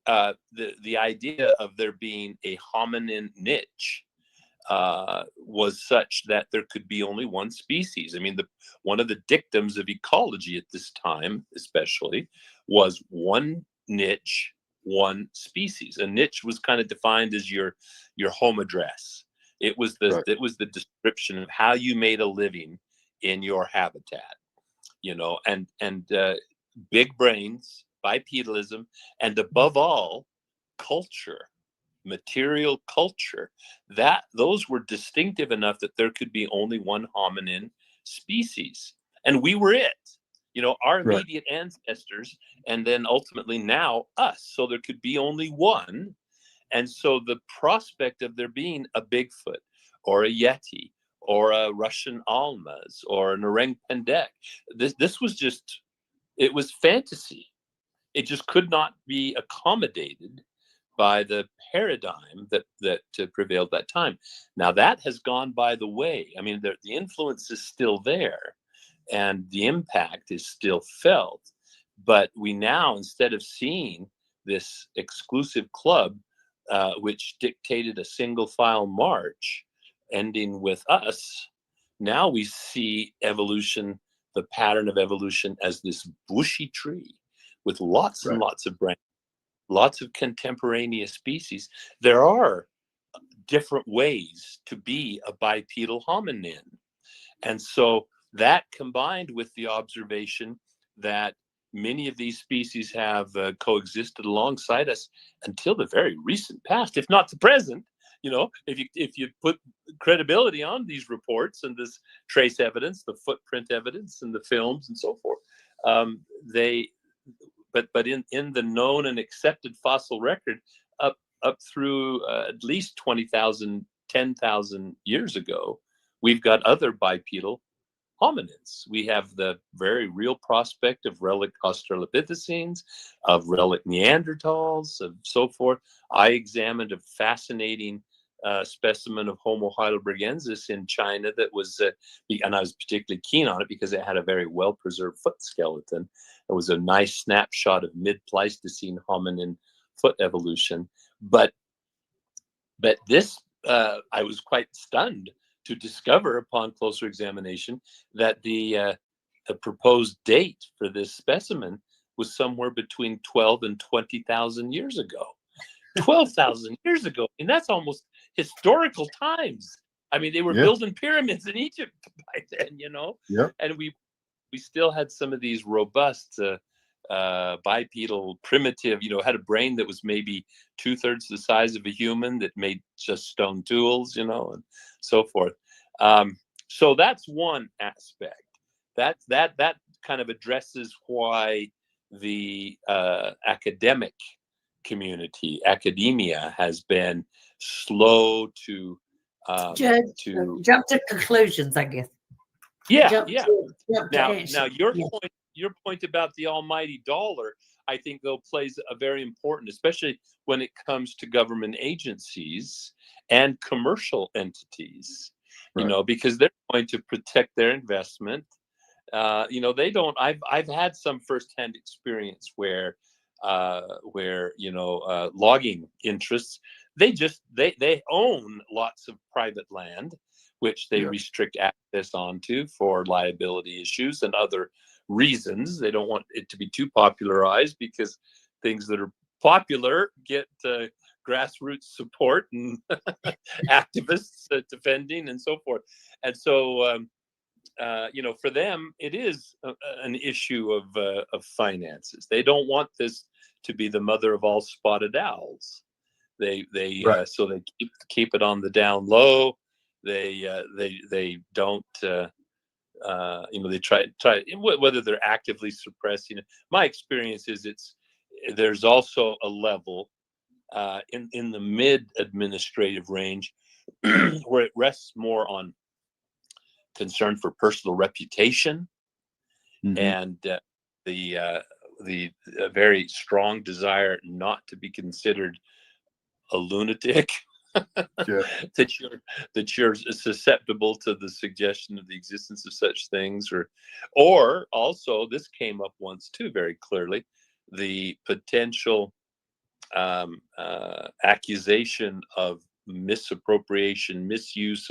[SPEAKER 3] the idea of there being a hominin niche was such that there could be only one species. I mean, one of the dictums of ecology at this time, especially, was one niche, one species. A niche was kind of defined as your home address. It was
[SPEAKER 1] Right.
[SPEAKER 3] the description of how you made a living in your habitat. And big brains, bipedalism, and above all, culture, material culture, that those were distinctive enough that there could be only one hominin species, and we were it. Our
[SPEAKER 1] Right.
[SPEAKER 3] immediate ancestors, and then ultimately now us. So there could be only one. And so the prospect of there being a Bigfoot or a Yeti or a Russian almaz or an orang pendek, this was just, it was fantasy. It just could not be accommodated by the paradigm that prevailed that time. Now that has gone by the way. I mean, the influence is still there, and the impact is still felt. But we now, instead of seeing this exclusive club, which dictated a single file march ending with us, now we see evolution, the pattern of evolution, as this bushy tree with lots and
[SPEAKER 1] Right.
[SPEAKER 3] lots of branches, lots of contemporaneous species. There are different ways to be a bipedal hominin. And so that, combined with the observation that many of these species have coexisted alongside us until the very recent past, if not the present. You know, if you put credibility on these reports and this trace evidence, the footprint evidence and the films and so forth, they, but in the known and accepted fossil record, up through at least 20,000, 10,000 years ago, we've got other bipedal hominids. We have the very real prospect of relic Australopithecines, of relic Neanderthals, of so forth. I examined a fascinating specimen of Homo heidelbergensis in China that was, and I was particularly keen on it because it had a very well-preserved foot skeleton. It was a nice snapshot of mid-Pleistocene hominin foot evolution. But this, I was quite stunned to discover upon closer examination that the proposed date for this specimen was somewhere between 12 and 20,000 years ago. 12,000 years ago. And that's almost historical times. I mean, they were building pyramids in Egypt by then, you know?
[SPEAKER 1] Yep.
[SPEAKER 3] And we still had some of these robust bipedal, primitive, you know, had a brain that was maybe 2/3 the size of a human, that made just stone tools, you know, and so forth. So that's one aspect. That kind of addresses why the academic community, academia, has been slow to
[SPEAKER 2] jump to conclusions, I guess.
[SPEAKER 3] Yeah.
[SPEAKER 2] Jump
[SPEAKER 3] Now
[SPEAKER 2] to
[SPEAKER 3] your point about the almighty dollar, I think, though, plays a very important, especially when it comes to government agencies and commercial entities, you know, because they're going to protect their investment. You know, they don't. I've had some firsthand experience where you know, logging interests, they own lots of private land, which they restrict access onto for liability issues and other reasons. They don't want it to be too popularized, because things that are popular get grassroots support and activists defending and so forth. And so you know, for them, it is an issue of finances. They don't want this to be the mother of all spotted owls. They so they keep it on the down low. They don't you know, they try whether they're actively suppressing it. My experience is there's also a level in the mid administrative range where it rests more on concern for personal reputation and the very strong desire not to be considered a lunatic. that you're susceptible to the suggestion of the existence of such things, or also, this came up once too very clearly, the potential accusation of misappropriation, misuse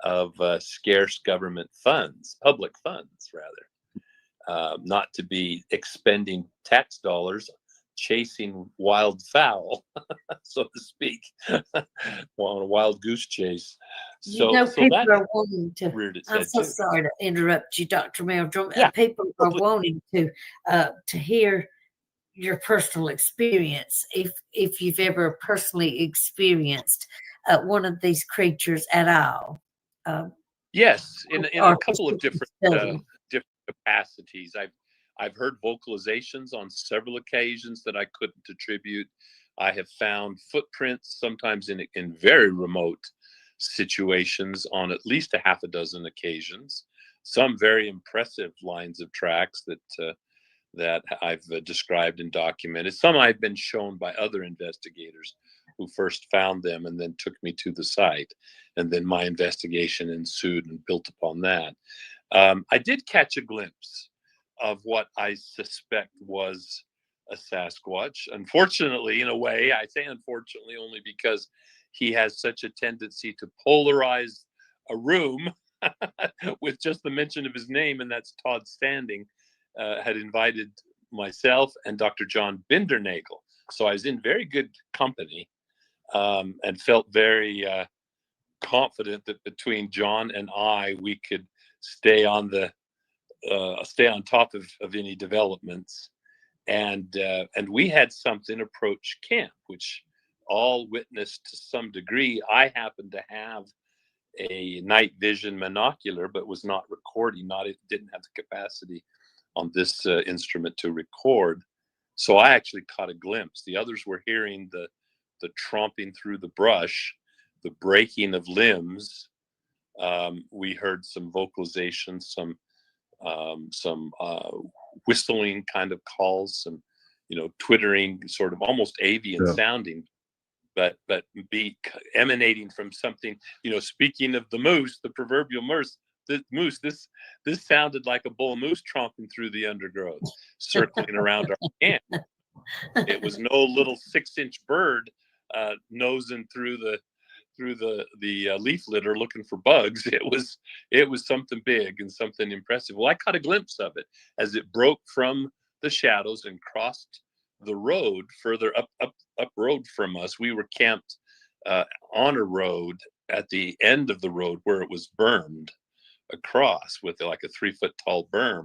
[SPEAKER 3] of scarce government funds, public funds rather, not to be expending tax dollars chasing wildfowl, so to speak, on a wild goose chase. So,
[SPEAKER 2] you know,
[SPEAKER 3] so
[SPEAKER 2] people
[SPEAKER 3] that
[SPEAKER 2] are wanting to. I'm so sorry to interrupt you, Dr. Meldrum. People are wanting to hear your personal experience, if you've ever personally experienced one of these creatures at all.
[SPEAKER 3] Yes, in a couple of different capacities. I've heard vocalizations on several occasions that I couldn't attribute. I have found footprints, sometimes in very remote situations, on at least a half a dozen occasions. Some very impressive lines of tracks that I've described and documented. Some I've been shown by other investigators who first found them and then took me to the site. And then my investigation ensued and built upon that. I did catch a glimpse of what I suspect was a Sasquatch. Unfortunately, in a way, I say unfortunately only because he has such a tendency to polarize a room with just the mention of his name, and that's Todd Standing, had invited myself and Dr. John Bindernagel. So I was in very good company, and felt very confident that between John and I, we could stay on top of any developments. And we had something approach camp, which all witnessed to some degree. I happened to have a night vision monocular, but was not recording. It didn't have the capacity on this instrument to record. So I actually caught a glimpse. The others were hearing the tromping through the brush, the breaking of limbs. We heard some vocalization, some whistling kind of calls, some twittering, sort of almost avian sounding, but be emanating from something. Speaking of the moose, the proverbial moose, this sounded like a bull moose tromping through the undergrowth, circling around our camp. It was no little 6-inch bird nosing through the leaf litter looking for bugs. It was something big and something impressive. Well, I caught a glimpse of it as it broke from the shadows and crossed the road further up road from us. We were camped on a road at the end of the road where it was bermed across with like a 3-foot tall berm,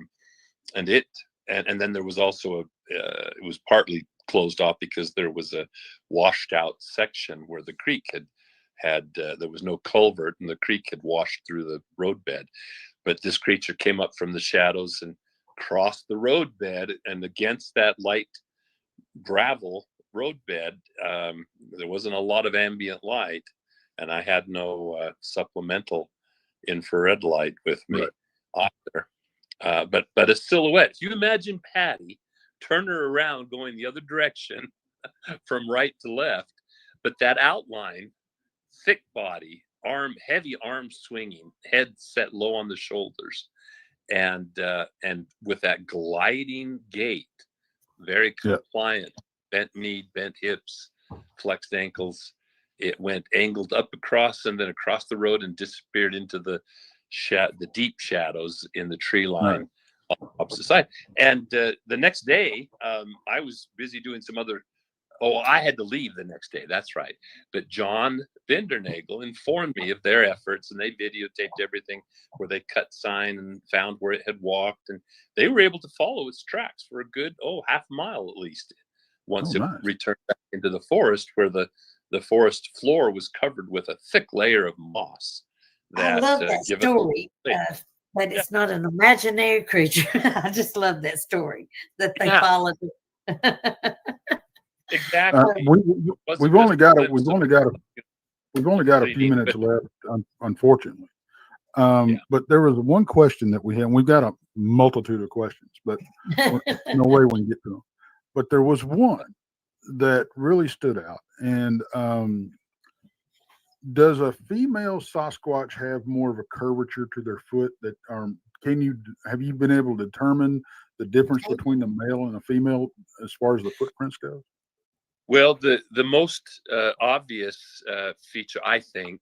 [SPEAKER 3] and then there was also it was partly closed off because there was a washed out section where the creek had there was no culvert and the creek had washed through the roadbed. But this creature came up from the shadows and crossed the roadbed, and against that light gravel roadbed, there wasn't a lot of ambient light, and I had no supplemental infrared light with me either. But a silhouette. If you imagine Patty, turn her around going the other direction from right to left, but that outline, thick body, heavy arm swinging, head set low on the shoulders, and with that gliding gait, very compliant, bent knee, bent hips, flexed ankles. It went angled up across and then across the road and disappeared into the deep shadows in the tree line on the opposite side. And the next day, I was busy doing some other. Oh, I had to leave the next day. That's right. But John Bindernagel informed me of their efforts, and they videotaped everything where they cut sign and found where it had walked, and they were able to follow its tracks for a good half a mile at least. Once it returned back into the forest, where the forest floor was covered with a thick layer of moss.
[SPEAKER 2] I love that story. But it's not an imaginary creature. I just love that story that they followed it.
[SPEAKER 3] Exactly.
[SPEAKER 1] We've only got a few minutes left, unfortunately. But there was one question that we had, and we've got a multitude of questions, but no way we can get to them. But there was one that really stood out. And does a female Sasquatch have more of a curvature to their foot? Have you been able to determine the difference between the male and the female as far as the footprints go?
[SPEAKER 3] Well, the most obvious feature, I think,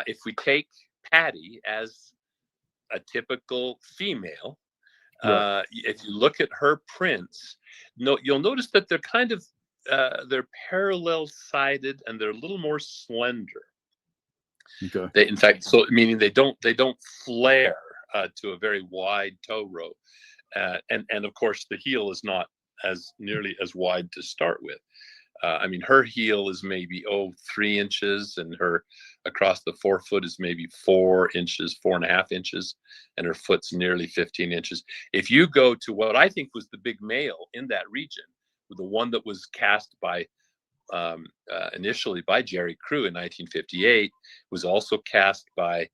[SPEAKER 3] if we take Patty as a typical female, if you look at her prints, you'll notice that they're kind of they're parallel-sided and they're a little more slender. Okay. In fact, so meaning they don't flare to a very wide toe row, and of course the heel is not nearly as wide to start with. I mean, her heel is maybe 3 inches, and her across the forefoot is maybe 4 inches, 4.5 inches, and her foot's nearly 15 inches. If you go to what I think was the big male in that region, the one that was cast by initially by Jerry Crew in 1958, was also cast by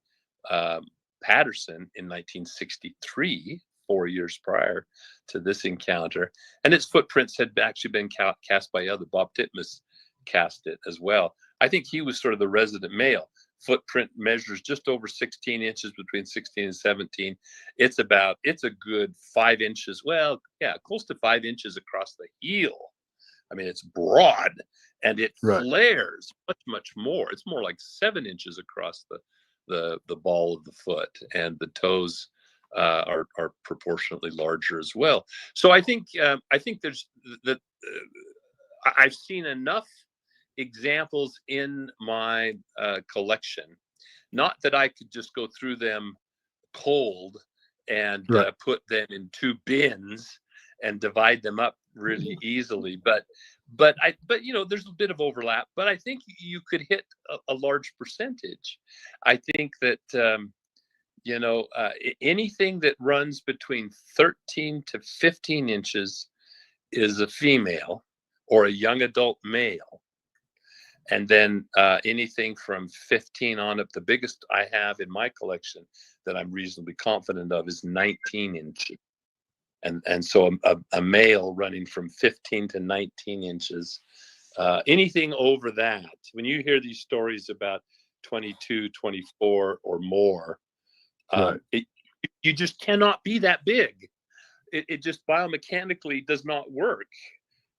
[SPEAKER 3] Patterson in 1963. 4 years prior to this encounter, and its footprints had actually been cast by Bob Titmus cast it as well. I think he was sort of the resident male. footprint measures just over 16 inches, between 16 and 17. It's a good 5 inches. Well, yeah, close to 5 inches across the heel. I mean, it's broad, and it flares much more. It's more like 7 inches across the ball of the foot, and the toes are proportionately larger as well. So I think there's that. I've seen enough examples in my collection, not that I could just go through them cold and put them in 2 bins and divide them up really easily, but there's a bit of overlap, but I think you could hit a large percentage. I think that anything that runs between 13 to 15 inches is a female or a young adult male. And then anything from 15 on up, the biggest I have in my collection that I'm reasonably confident of is 19 inches. And so a male running from 15 to 19 inches, anything over that, when you hear these stories about 22, 24 or more, you just cannot be that big. It just biomechanically does not work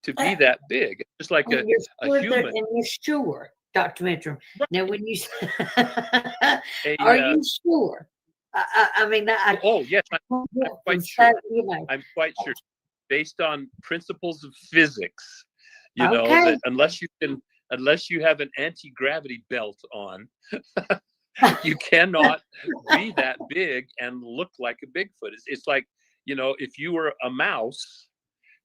[SPEAKER 3] to be that big. It's like a human.
[SPEAKER 2] And you're sure, Dr. Meldrum. Now, when you are you sure? I mean,
[SPEAKER 3] yes, I'm quite sure. I'm quite sure, based on principles of physics. You know that unless you have an anti-gravity belt on, you cannot be that big and look like a Bigfoot. It's like, if you were a mouse,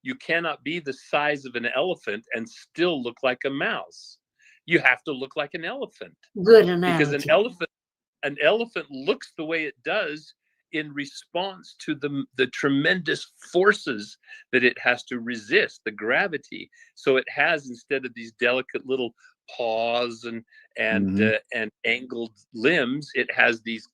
[SPEAKER 3] you cannot be the size of an elephant and still look like a mouse. You have to look like an elephant.
[SPEAKER 2] Good analogy.
[SPEAKER 3] Because an elephant looks the way it does in response to the tremendous forces that it has to resist, the gravity. So it has, instead of these delicate little paws and angled limbs, it has these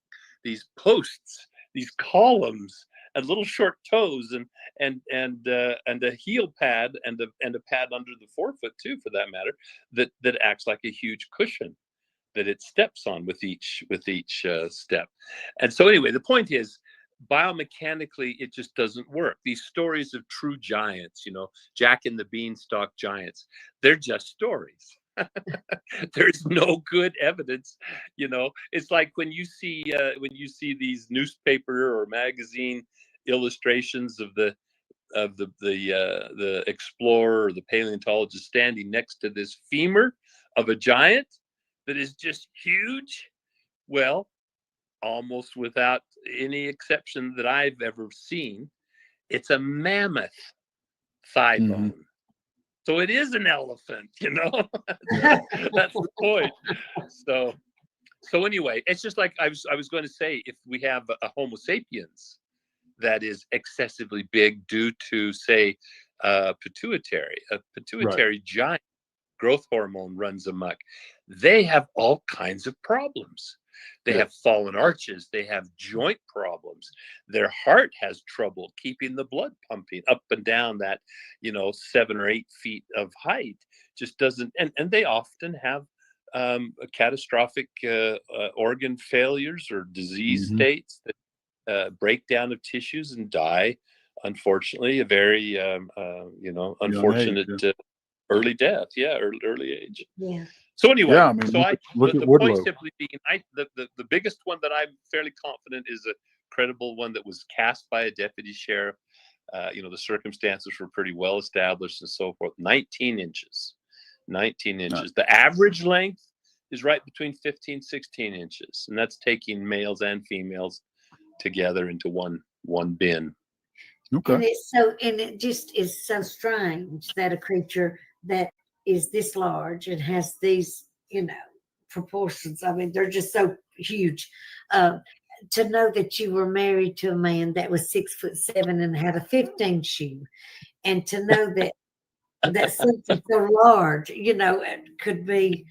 [SPEAKER 3] posts, these columns, and little short toes, and a heel pad, and a pad under the forefoot too, for that matter, that acts like a huge cushion that it steps on with each step. And so anyway, the point is, biomechanically, it just doesn't work. These stories of true giants, Jack and the Beanstalk giants, they're just stories. There's no good evidence. It's like when you see these newspaper or magazine illustrations of the explorer or the paleontologist standing next to this femur of a giant that is just huge. Well, almost without any exception that I've ever seen, it's a mammoth thigh bone. So it is an elephant, That's the point. So anyway, it's just like I was going to say, if we have a Homo sapiens that is excessively big due to, say, a pituitary giant, growth hormone runs amok, they have all kinds of problems. They have fallen arches. They have joint problems. Their heart has trouble keeping the blood pumping up and down that, 7 or 8 feet of height. Just doesn't. And they often have catastrophic organ failures or disease states, that breakdown of tissues, and die, unfortunately, a very unfortunate early death. Early age.
[SPEAKER 2] Yeah.
[SPEAKER 3] So anyway,
[SPEAKER 1] look at
[SPEAKER 3] the
[SPEAKER 1] Woodlow.
[SPEAKER 3] point simply being, the biggest one that I'm fairly confident is a credible one that was cast by a deputy sheriff. The circumstances were pretty well established and so forth. 19 inches. 19 inches. The average length is right between 15, 16 inches, and that's taking males and females together into one bin.
[SPEAKER 2] Okay. And it just is so strange that a creature that is this large and has these, proportions. I mean, they're just so huge. To know that you were married to a man that was 6'7" and had a 15 shoe, and to know that something so large, could be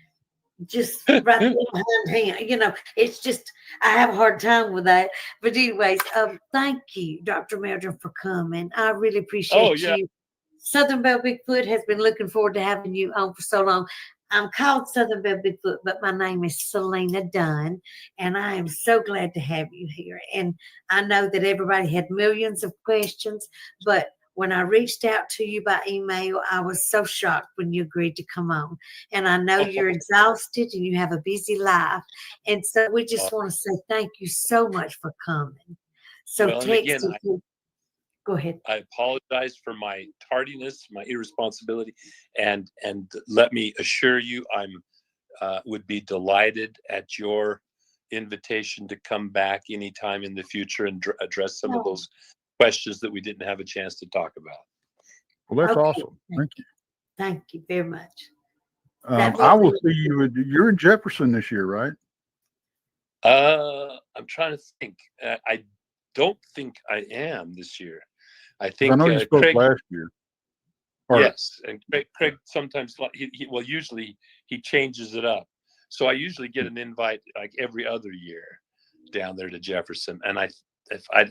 [SPEAKER 2] just right there behind him. It's just, I have a hard time with that. But anyways, thank you, Dr. Meldrum, for coming. I really appreciate you. Southern Belle Bigfoot has been looking forward to having you on for so long. I'm called Southern Belle Bigfoot, but my name is Selena Dunn, and I am so glad to have you here. And I know that everybody had millions of questions, but when I reached out to you by email, I was so shocked when you agreed to come on. And I know you're exhausted and you have a busy life. And so we just want to say thank you so much for coming. So
[SPEAKER 3] Well, and
[SPEAKER 2] text
[SPEAKER 3] again,
[SPEAKER 2] it. Go ahead.
[SPEAKER 3] I apologize for my tardiness, my irresponsibility, and let me assure you, I'm would be delighted at your invitation to come back anytime in the future and address some of those questions that we didn't have a chance to talk about.
[SPEAKER 1] Well, that's
[SPEAKER 2] Okay.
[SPEAKER 1] awesome. Thank you.
[SPEAKER 2] Thank you very much.
[SPEAKER 1] I will see you. You're in Jefferson this year, right?
[SPEAKER 3] I'm trying to think. I don't think I am this year. I think
[SPEAKER 1] I know you spoke
[SPEAKER 3] Craig.
[SPEAKER 1] last year. Or,
[SPEAKER 3] Yes, and Craig sometimes well, usually he changes it up. So I usually get an invite like every other year down there to Jefferson, and I'd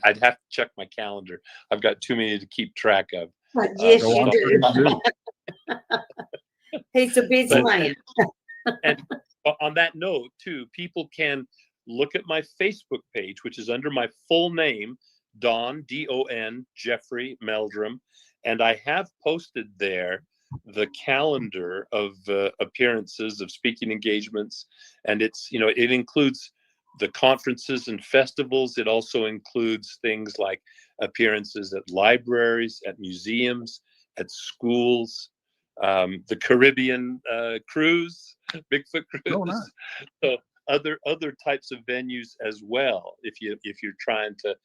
[SPEAKER 3] have to check my calendar. I've got too many to keep track of.
[SPEAKER 2] Yes,
[SPEAKER 1] no, I'm
[SPEAKER 2] you
[SPEAKER 1] sure you
[SPEAKER 2] do.
[SPEAKER 1] do.
[SPEAKER 2] He's a busy man.
[SPEAKER 3] And on that note, too, people can look at my Facebook page, which is under my full name, Don, D-O-N, Jeffrey Meldrum. And I have posted there the calendar of appearances, of speaking engagements. And it's, it includes the conferences and festivals. It also includes things like appearances at libraries, at museums, at schools, the Caribbean cruise, Bigfoot cruise.
[SPEAKER 1] Oh, nice.
[SPEAKER 3] So other types of venues as well. If you're trying to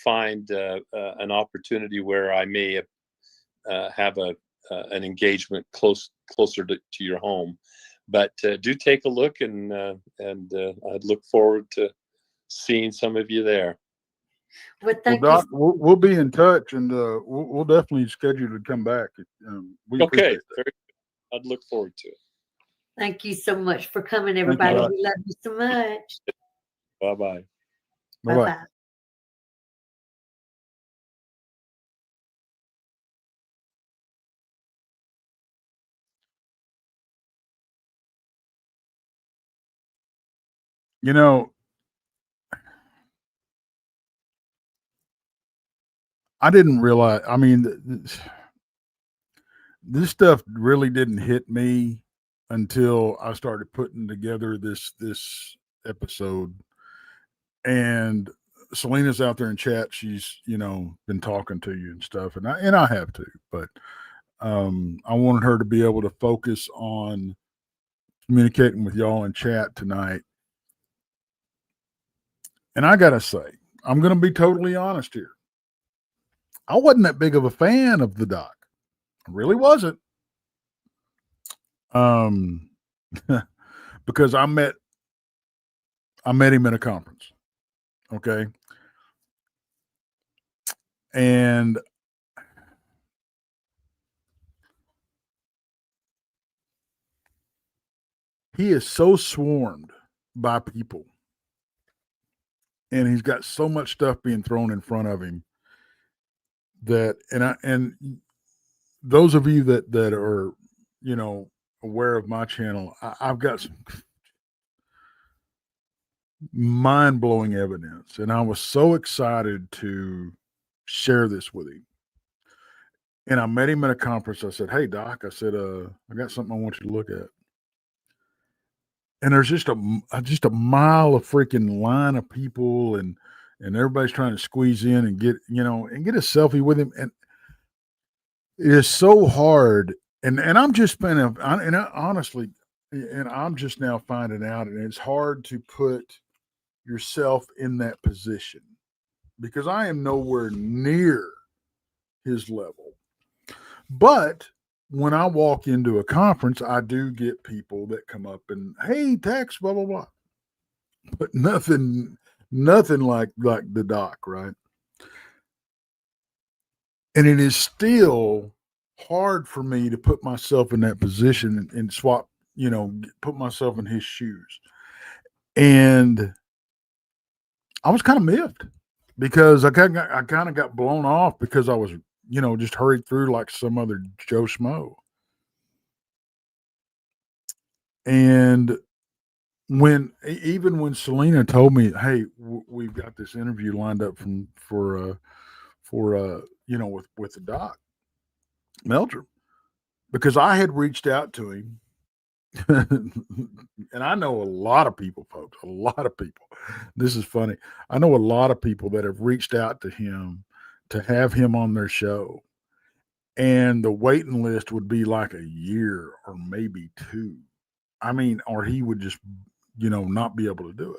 [SPEAKER 3] find an opportunity where I may have an engagement closer to your home, but do take a look, and I'd look forward to seeing some of you there.
[SPEAKER 2] Well,
[SPEAKER 1] Well, Doc, we'll be in touch, and we'll definitely schedule to come back. We
[SPEAKER 3] Okay, I'd look forward to it.
[SPEAKER 2] Thank you so much for coming, everybody. We love you so much.
[SPEAKER 3] Bye-bye.
[SPEAKER 2] Bye-bye.
[SPEAKER 1] I didn't realize. I mean, this stuff really didn't hit me until I started putting together this episode. And Selena's out there in chat. She's been talking to you and stuff, and I have too. But I wanted her to be able to focus on communicating with y'all in chat tonight. And I gotta say, I'm going to be totally honest here. I wasn't that big of a fan of the doc. I really wasn't. Because I met him at a conference. Okay. And he is so swarmed by people. And he's got so much stuff being thrown in front of him that, and those of you that are, aware of my channel, I've got some mind-blowing evidence, and I was so excited to share this with him. And I met him at a conference. I said, "Hey, Doc," I said, "I got something I want you to look at." And there's just a mile of freaking line of people, and everybody's trying to squeeze in and get a selfie with him, and it is so hard. And I'm just honestly, and I'm just now finding out, and it's hard to put yourself in that position because I am nowhere near his level. But when I walk into a conference, I do get people that come up and, "Hey, Tex, blah, blah, blah." But nothing like the doc, right? And it is still hard for me to put myself in that position and swap, put myself in his shoes. And I was kind of miffed because I kind of got blown off because I was, just hurried through like some other Joe Schmo. And even when Selena told me, "Hey, we've got this interview lined up with the doc Meldrum," because I had reached out to him, and I know a lot of people, folks, a lot of people. This is funny. I know a lot of people that have reached out to him to have him on their show, and the waiting list would be like a year or maybe two. I mean, or he would just, not be able to do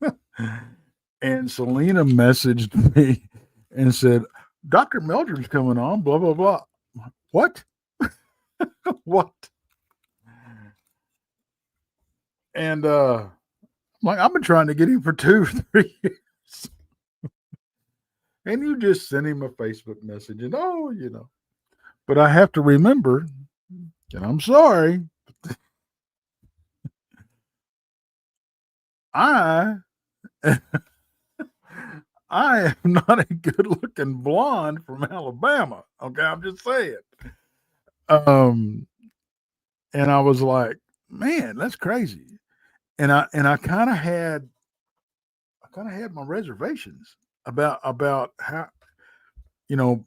[SPEAKER 1] it. And Selena messaged me and said, Dr. Meldrum's coming on, blah, blah, blah. What? What? And I'm like, I've been trying to get him for 2 or 3 years. And you just send him a Facebook message and, But I have to remember, and I'm sorry, I I am not a good looking blonde from Alabama. Okay, I'm just saying. And I was like, man, that's crazy. And I kind of had my reservations about how, you know,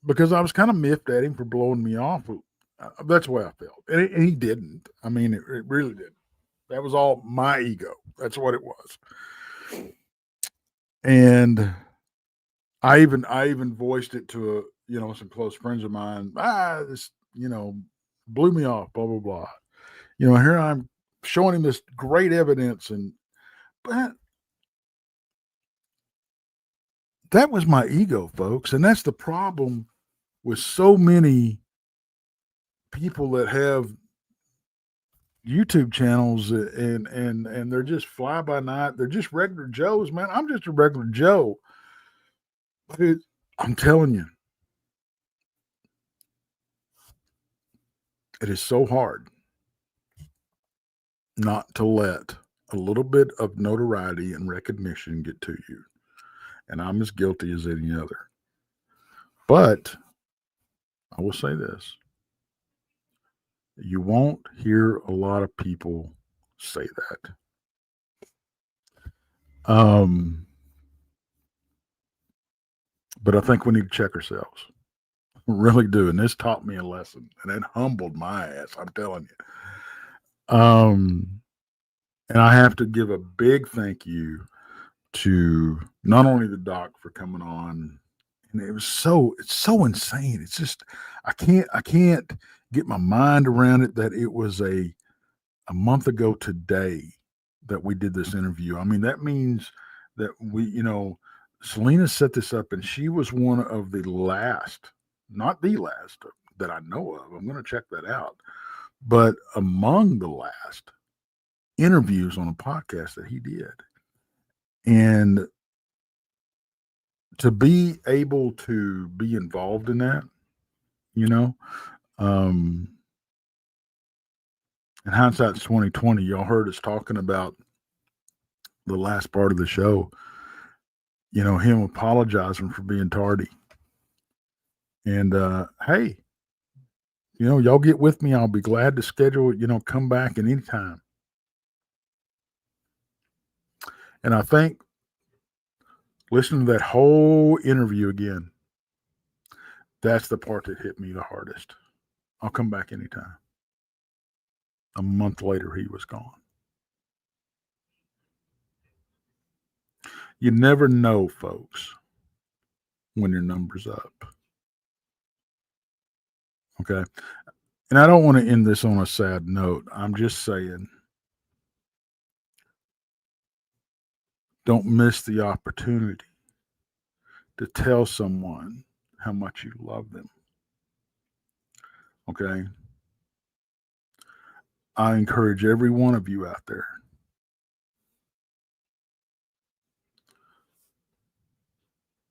[SPEAKER 1] because I was kind of miffed at him for blowing me off. That's the way I felt, and he didn't. I mean, it really didn't. That was all my ego. That's what it was. And I even voiced it to some close friends of mine. This blew me off. Blah blah blah. Here I'm showing him this great evidence, but that was my ego, folks, and that's the problem with so many people that have YouTube channels and they're just fly by night. They're just regular Joes, man. I'm just a regular Joe. But I'm telling you, it is so hard not to let a little bit of notoriety and recognition get to you. And I'm as guilty as any other. But I will say this. You won't hear a lot of people say that. But I think we need to check ourselves. Really do. And this taught me a lesson. And it humbled my ass, I'm telling you. And I have to give a big thank you to not only the doc for coming on, and it's so insane. It's just I can't get my mind around it that it was a month ago today that we did this interview. I mean, that means that Selena set this up, and she was one of the last, not the last that I know of. I'm going to check that out, but among the last interviews on a podcast that he did. And to be able to be involved in that, in hindsight's 2020, y'all heard us talking about the last part of the show, him apologizing for being tardy. And hey, y'all get with me. I'll be glad to schedule, come back at any time. And I think listening to that whole interview again, that's the part that hit me the hardest. I'll come back anytime. A month later, he was gone. You never know, folks, when your number's up. Okay. And I don't want to end this on a sad note. I'm just saying, don't miss the opportunity to tell someone how much you love them. Okay. I encourage every one of you out there,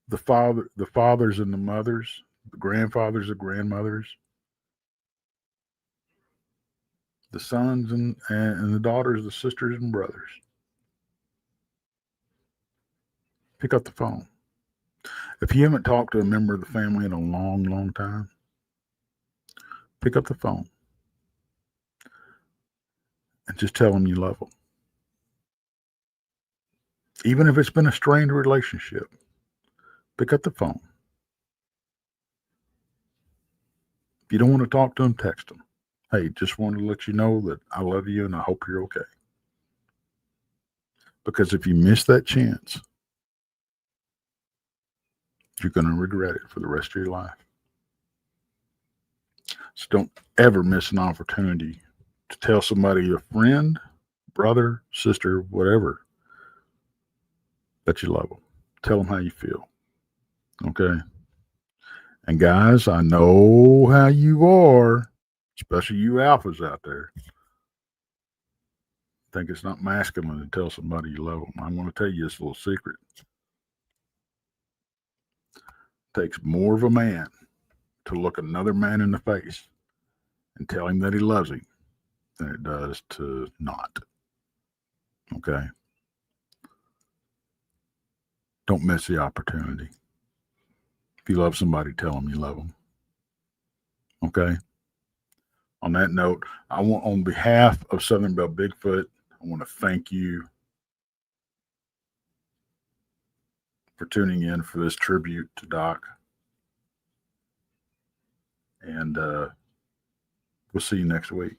[SPEAKER 1] the fathers and the mothers, the grandfathers and grandmothers, the sons and the daughters, the sisters and brothers. Pick up the phone. If you haven't talked to a member of the family in a long, long time, Pick up the phone and just tell them you love them. Even if it's been a strained relationship, pick up the phone. If you don't want to talk to them, text them. Hey, just wanted to let you know that I love you and I hope you're okay. Because if you miss that chance, you're going to regret it for the rest of your life. So don't ever miss an opportunity to tell somebody, a friend, brother, sister, whatever, that you love them. Tell them how you feel. Okay? And guys, I know how you are, especially you alphas out there. Think it's not masculine to tell somebody you love them. I'm going to tell you this little secret. It takes more of a man to look another man in the face and tell him that he loves him than it does to not. Okay? Don't miss the opportunity. If you love somebody, tell them you love them. Okay? On that note, I want, on behalf of Southern Belle Bigfoot, I want to thank you for tuning in for this tribute to Doc. And we'll see you next week.